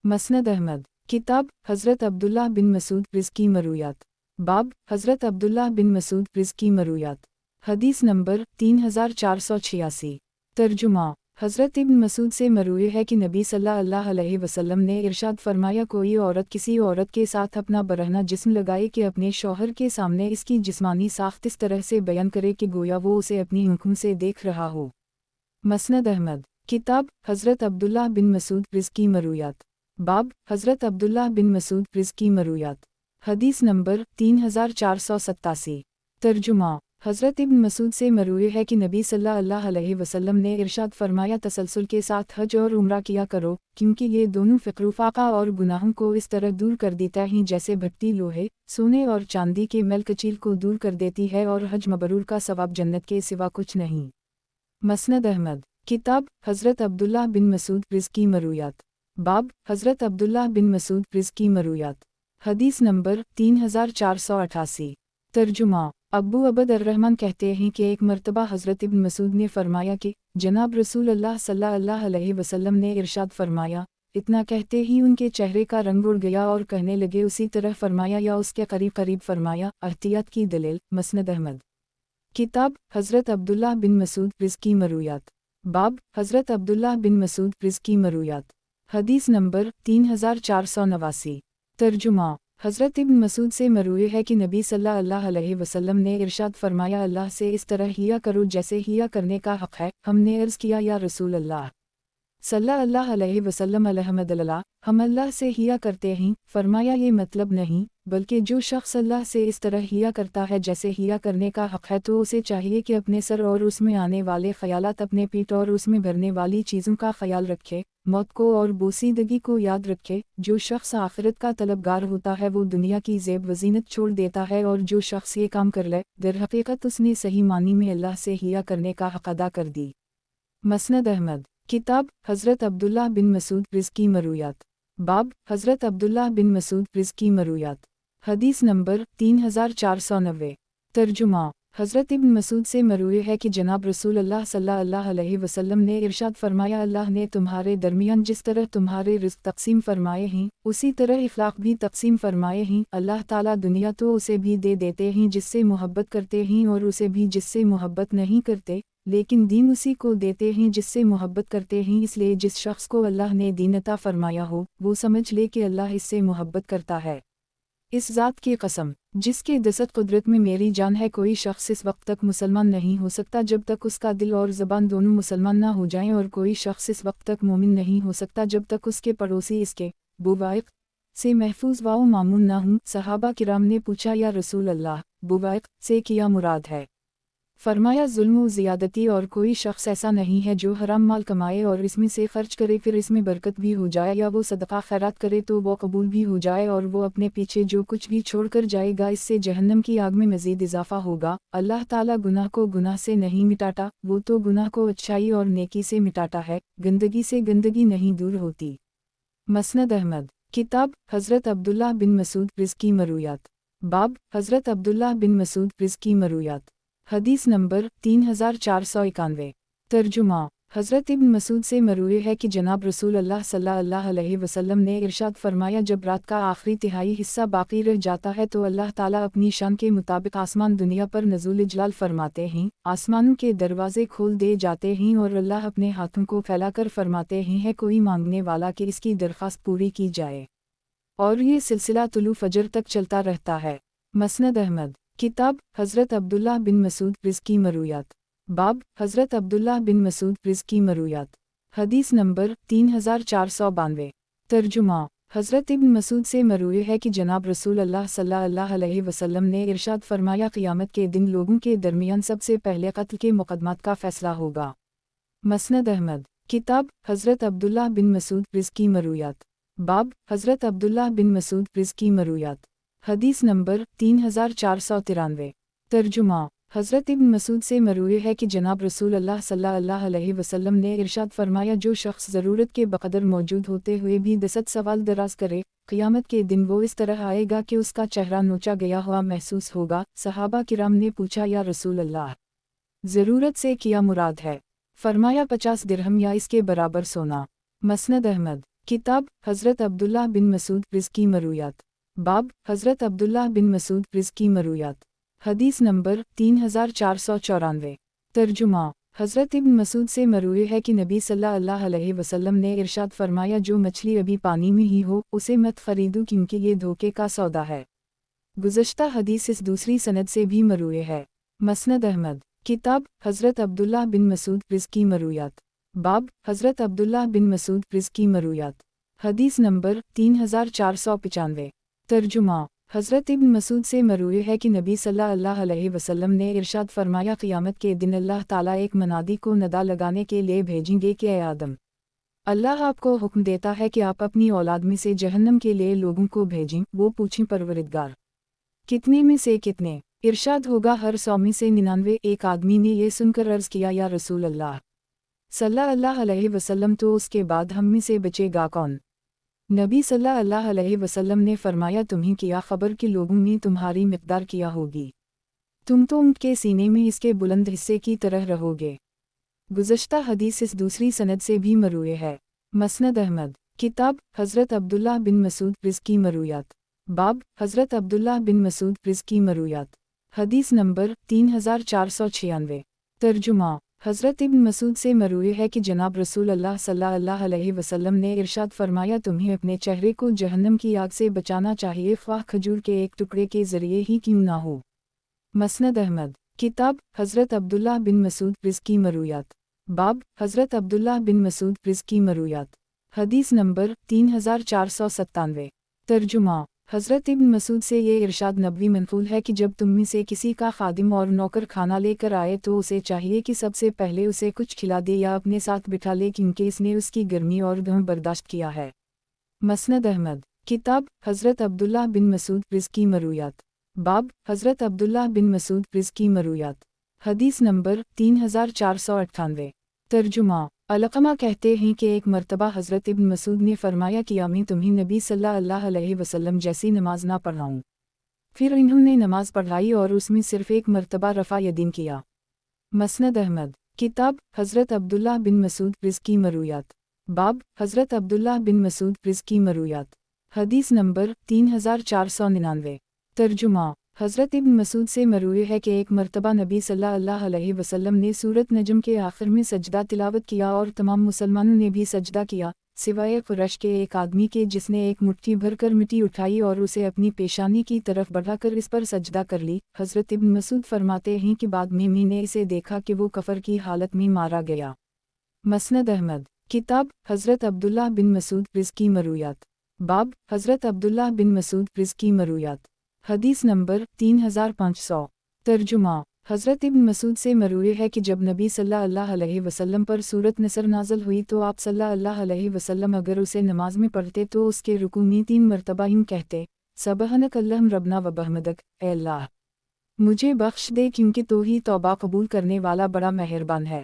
مسند احمد، کتاب حضرت عبداللہ بن مسعود رزقی مرویات، باب حضرت عبداللہ بن مسعود رزقی مرویات، حدیث نمبر 3486۔ ترجمہ، حضرت ابن مسعود سے مروی ہے کہ نبی صلی اللہ علیہ وسلم نے ارشاد فرمایا کوئی عورت کسی عورت کے ساتھ اپنا برہنہ جسم لگائے کہ اپنے شوہر کے سامنے اس کی جسمانی ساخت اس طرح سے بیان کرے کہ گویا وہ اسے اپنی آنکھوں سے دیکھ رہا ہو۔ مسند احمد، کتاب حضرت عبداللہ بن مسعود رزقی مرویات، باب حضرت عبداللہ بن مسعود رزقی مرویات، حدیث نمبر 3487۔ ترجمہ، حضرت ابن مسعود سے مروی ہے کہ نبی صلی اللہ علیہ وسلم نے ارشاد فرمایا تسلسل کے ساتھ حج اور عمرہ کیا کرو، کیونکہ یہ دونوں فقر و فاقہ اور گناہوں کو اس طرح دور کر دیتا ہے جیسے بھٹی لوہے، سونے اور چاندی کے میل کچیل کو دور کر دیتی ہے، اور حج مبرور کا ثواب جنت کے سوا کچھ نہیں۔ مسند احمد، کتاب حضرت عبداللہ بن مسعود رزقی مرویات، باب حضرت عبداللہ بن مسعود رزقی مرویات، حدیث نمبر 3488۔ ترجمہ، ابو عبد الرحمن کہتے ہیں کہ ایک مرتبہ حضرت ابن مسعود نے فرمایا کہ جناب رسول اللہ صلی اللہ علیہ وسلم نے ارشاد فرمایا، اتنا کہتے ہی ان کے چہرے کا رنگ اڑ گیا اور کہنے لگے اسی طرح فرمایا یا اس کے قریب قریب فرمایا۔ احتیاط کی دلیل، مسند احمد، کتاب حضرت عبداللہ بن مسعود رزقی مرویات، باب حضرت عبداللہ بن مسعود رزقی مرویات، حدیث نمبر 3489۔ ترجمہ، حضرت ابن مسعود سے مروی ہے کہ نبی صلی اللہ علیہ وسلم نے ارشاد فرمایا اللہ سے اس طرح ہیا کرو جیسے ہیا کرنے کا حق ہے۔ ہم نے عرض کیا یا رسول اللہ صلی اللہ علیہ وسلم الحمدللہ، ہم اللہ سے ہیا کرتے ہیں۔ فرمایا یہ مطلب نہیں، بلکہ جو شخص اللہ سے اس طرح ہیا کرتا ہے جیسے ہیا کرنے کا حق ہے تو اسے چاہیے کہ اپنے سر اور اس میں آنے والے خیالات، اپنے پیٹ اور اس میں بھرنے والی چیزوں کا خیال رکھے، موت کو اور بوسیدگی کو یاد رکھے۔ جو شخص آخرت کا طلبگار ہوتا ہے وہ دنیا کی زیب وزینت چھوڑ دیتا ہے، اور جو شخص یہ کام کر لے در حقیقت اس نے صحیح معنی میں اللہ سے ہیا کرنے کا حق ادا کر دی۔ مسند احمد، کتاب حضرت عبداللہ بن مسعود رزقی مرویات، باب حضرت عبداللہ بن مسعود رزقی مرویات، حدیث نمبر 3490۔ ترجمہ، حضرت ابن مسعود سے مروی ہے کہ جناب رسول اللہ صلی اللہ علیہ وسلم نے ارشاد فرمایا، اللہ نے تمہارے درمیان جس طرح تمہارے رزق تقسیم فرمائے ہیں اسی طرح اخلاق بھی تقسیم فرمائے ہیں۔ اللہ تعالیٰ دنیا تو اسے بھی دے دیتے ہیں جس سے محبت کرتے ہیں اور اسے بھی جس سے محبت نہیں کرتے، لیکن دین اسی کو دیتے ہیں جس سے محبت کرتے ہیں، اس لیے جس شخص کو اللہ نے دین عطا فرمایا ہو وہ سمجھ لے کہ اللہ اس سے محبت کرتا ہے۔ اس ذات کی قسم جس کے دست قدرت میں میری جان ہے، کوئی شخص اس وقت تک مسلمان نہیں ہو سکتا جب تک اس کا دل اور زبان دونوں مسلمان نہ ہو جائیں، اور کوئی شخص اس وقت تک مومن نہیں ہو سکتا جب تک اس کے پڑوسی اس کے بوائق سے محفوظ و معمون نہ ہوں۔ صحابہ کرام نے پوچھا، یا رسول اللہ، بوائق سے کیا مراد ہے؟ فرمایا، ظلم و زیادتی، اور کوئی شخص ایسا نہیں ہے جو حرام مال کمائے اور اس میں سے خرچ کرے پھر اس میں برکت بھی ہو جائے، یا وہ صدقہ خیرات کرے تو وہ قبول بھی ہو جائے اور وہ اپنے پیچھے جو کچھ بھی چھوڑ کر جائے گا اس سے جہنم کی آگ میں مزید اضافہ ہوگا۔ اللہ تعالیٰ گناہ کو گناہ سے نہیں مٹاتا، وہ تو گناہ کو اچھائی اور نیکی سے مٹاتا ہے، گندگی سے گندگی نہیں دور ہوتی۔ مسند احمد، کتاب حضرت عبداللہ بن مسعود رزقی مرویات، باب حضرت عبداللہ بن مسعود رزقی مرویات، حدیث نمبر 3491۔ ترجمہ، حضرت ابن مسعود سے مروی ہے کہ جناب رسول اللہ صلی اللہ علیہ وسلم نے ارشاد فرمایا، جب رات کا آخری تہائی حصہ باقی رہ جاتا ہے تو اللہ تعالیٰ اپنی شان کے مطابق آسمان دنیا پر نزول جلال فرماتے ہیں، آسمانوں کے دروازے کھول دے جاتے ہیں اور اللہ اپنے ہاتھوں کو پھیلا کر فرماتے ہیں، ہے کوئی مانگنے والا کہ اس کی درخواست پوری کی جائے، اور یہ سلسلہ طلوع فجر تک چلتا رہتا ہے۔ مسند احمد، کتاب حضرت عبداللہ بن مسعود رزقی مرویات، باب حضرت عبداللہ بن مسعود رزقی مرویات، حدیث نمبر 3492۔ ترجمہ، حضرت ابن مسعود سے مروی ہے کہ جناب رسول اللہ صلی اللہ علیہ وسلم نے ارشاد فرمایا، قیامت کے دن لوگوں کے درمیان سب سے پہلے قتل کے مقدمات کا فیصلہ ہوگا۔ مسند احمد، کتاب حضرت عبداللہ بن مسعود رزقی مرویات، باب حضرت عبداللہ بن مسعود رزقی مرویات، حدیث نمبر 3493۔ ترجمہ، حضرت ابن مسعود سے مروی ہے کہ جناب رسول اللہ صلی اللہ علیہ وسلم نے ارشاد فرمایا، جو شخص ضرورت کے بقدر موجود ہوتے ہوئے بھی 10 سوال دراز کرے، قیامت کے دن وہ اس طرح آئے گا کہ اس کا چہرہ نوچا گیا ہوا محسوس ہوگا۔ صحابہ کرام نے پوچھا، یا رسول اللہ، ضرورت سے کیا مراد ہے؟ فرمایا، 50 درہم یا اس کے برابر سونا۔ مسند احمد، کتاب حضرت عبداللہ بن مسعود رزقی مرویات، باب حضرت عبداللہ بن مسعود رزقی مرویات، حدیث نمبر 3494۔ ترجمہ، حضرت ابن مسعود سے مروی ہے کہ نبی صلی اللہ علیہ وسلم نے ارشاد فرمایا، جو مچھلی ابھی پانی میں ہی ہو اسے مت خریدو کیونکہ یہ دھوکے کا سودا ہے۔ گزشتہ حدیث اس دوسری سند سے بھی مروی ہے۔ مسند احمد، کتاب حضرت عبداللہ بن مسعود رزقی مرویات، باب حضرت عبداللہ بن مسعود رزقی مرویات، حدیث نمبر 3495۔ ترجمہ، حضرت ابن مسعود سے مروی ہے کہ نبی صلی اللہ علیہ وسلم نے ارشاد فرمایا، قیامت کے دن اللہ تعالیٰ ایک منادی کو ندا لگانے کے لیے بھیجیں گے کہ اے آدم، اللہ آپ کو حکم دیتا ہے کہ آپ اپنی اولاد میں سے جہنم کے لیے لوگوں کو بھیجیں۔ وہ پوچھیں، پروردگار، کتنے میں سے کتنے؟ ارشاد ہوگا، ہر 100 میں سے 99۔ ایک آدمی نے یہ سن کر عرض کیا، یا رسول اللہ صلی اللہ علیہ وسلم، تو اس کے بعد ہم میں سے بچے گا کون؟ نبی صلی اللہ علیہ وسلم نے فرمایا، تمہیں کیا خبر کہ لوگوں میں تمہاری مقدار کیا ہوگی، تم تو اونٹ کے سینے میں اس کے بلند حصے کی طرح رہو گے۔ گزشتہ حدیث اس دوسری سند سے بھی مروی ہے۔ مسند احمد، کتاب حضرت عبداللہ بن مسعود رزقی مرویات، باب حضرت عبداللہ بن مسعود رزقی مرویات، حدیث نمبر 3496۔ ترجمہ، حضرت ابن مسعود سے مروی ہے کہ جناب رسول اللہ صلی اللہ علیہ وسلم نے ارشاد فرمایا، تمہیں اپنے چہرے کو جہنم کی آگ سے بچانا چاہیے، خواہ کھجور کے ایک ٹکڑے کے ذریعے ہی کیوں نہ ہو۔ مسند احمد، کتاب حضرت عبداللہ بن مسعود رزقی مرویات، باب حضرت عبداللہ بن مسعود رزقی مرویات، حدیث نمبر 3497۔ ترجمہ، حضرت ابن مسعود سے یہ ارشاد نبوی منقول ہے کہ جب تم میں سے کسی کا خادم اور نوکر کھانا لے کر آئے تو اسے چاہیے کہ سب سے پہلے اسے کچھ کھلا دے یا اپنے ساتھ بٹھا لے، کیونکہ اس نے اس کی گرمی اور دم برداشت کیا ہے۔ مسند احمد، کتاب حضرت عبداللہ بن مسعود رزقی مرویات، باب حضرت عبداللہ بن مسعود رزقی مرویات، حدیث نمبر 3498۔ ترجمہ، علقمہ کہتے ہیں کہ ایک مرتبہ حضرت ابن مسعود نے فرمایا کہ میں تمہیں نبی صلی اللہ علیہ وسلم جیسی نماز نہ پڑھاؤں؟ پھر انہوں نے نماز پڑھائی اور اس میں صرف ایک مرتبہ رفع یدین کیا۔ مسند احمد، کتاب حضرت عبداللہ بن مسعود رزقی مرویات، باب حضرت عبداللہ بن مسعود رزقی مرویات، حدیث نمبر 3499۔ ترجمہ، حضرت ابن مسعود سے مروی ہے کہ ایک مرتبہ نبی صلی اللہ علیہ وسلم نے سورۃ نجم کے آخر میں سجدہ تلاوت کیا اور تمام مسلمانوں نے بھی سجدہ کیا، سوائے قریش کے ایک آدمی کے جس نے ایک مٹھی بھر کر مٹی اٹھائی اور اسے اپنی پیشانی کی طرف بڑھا کر اس پر سجدہ کر لی۔ حضرت ابن مسعود فرماتے ہیں کہ بعد میں نے اسے دیکھا کہ وہ کفر کی حالت میں مارا گیا۔ مسند احمد، کتاب حضرت عبداللہ بن مسعود رزقی مرویات، باب حضرت عبداللہ بن مسعود رزقی مرویات، حدیث نمبر 3500۔ ترجمہ، حضرت ابن مسعود سے مروی ہے کہ جب نبی صلی اللہ علیہ وسلم پر سورۃ نصر نازل ہوئی تو آپ صلی اللہ علیہ وسلم اگر اسے نماز میں پڑھتے تو اس کے رکوع میں 3 مرتبہ کہتے، سبحانک اللہم ربنا و بحمدک، اے اللہ مجھے بخش دے کیونکہ تو ہی توبہ قبول کرنے والا بڑا مہربان ہے۔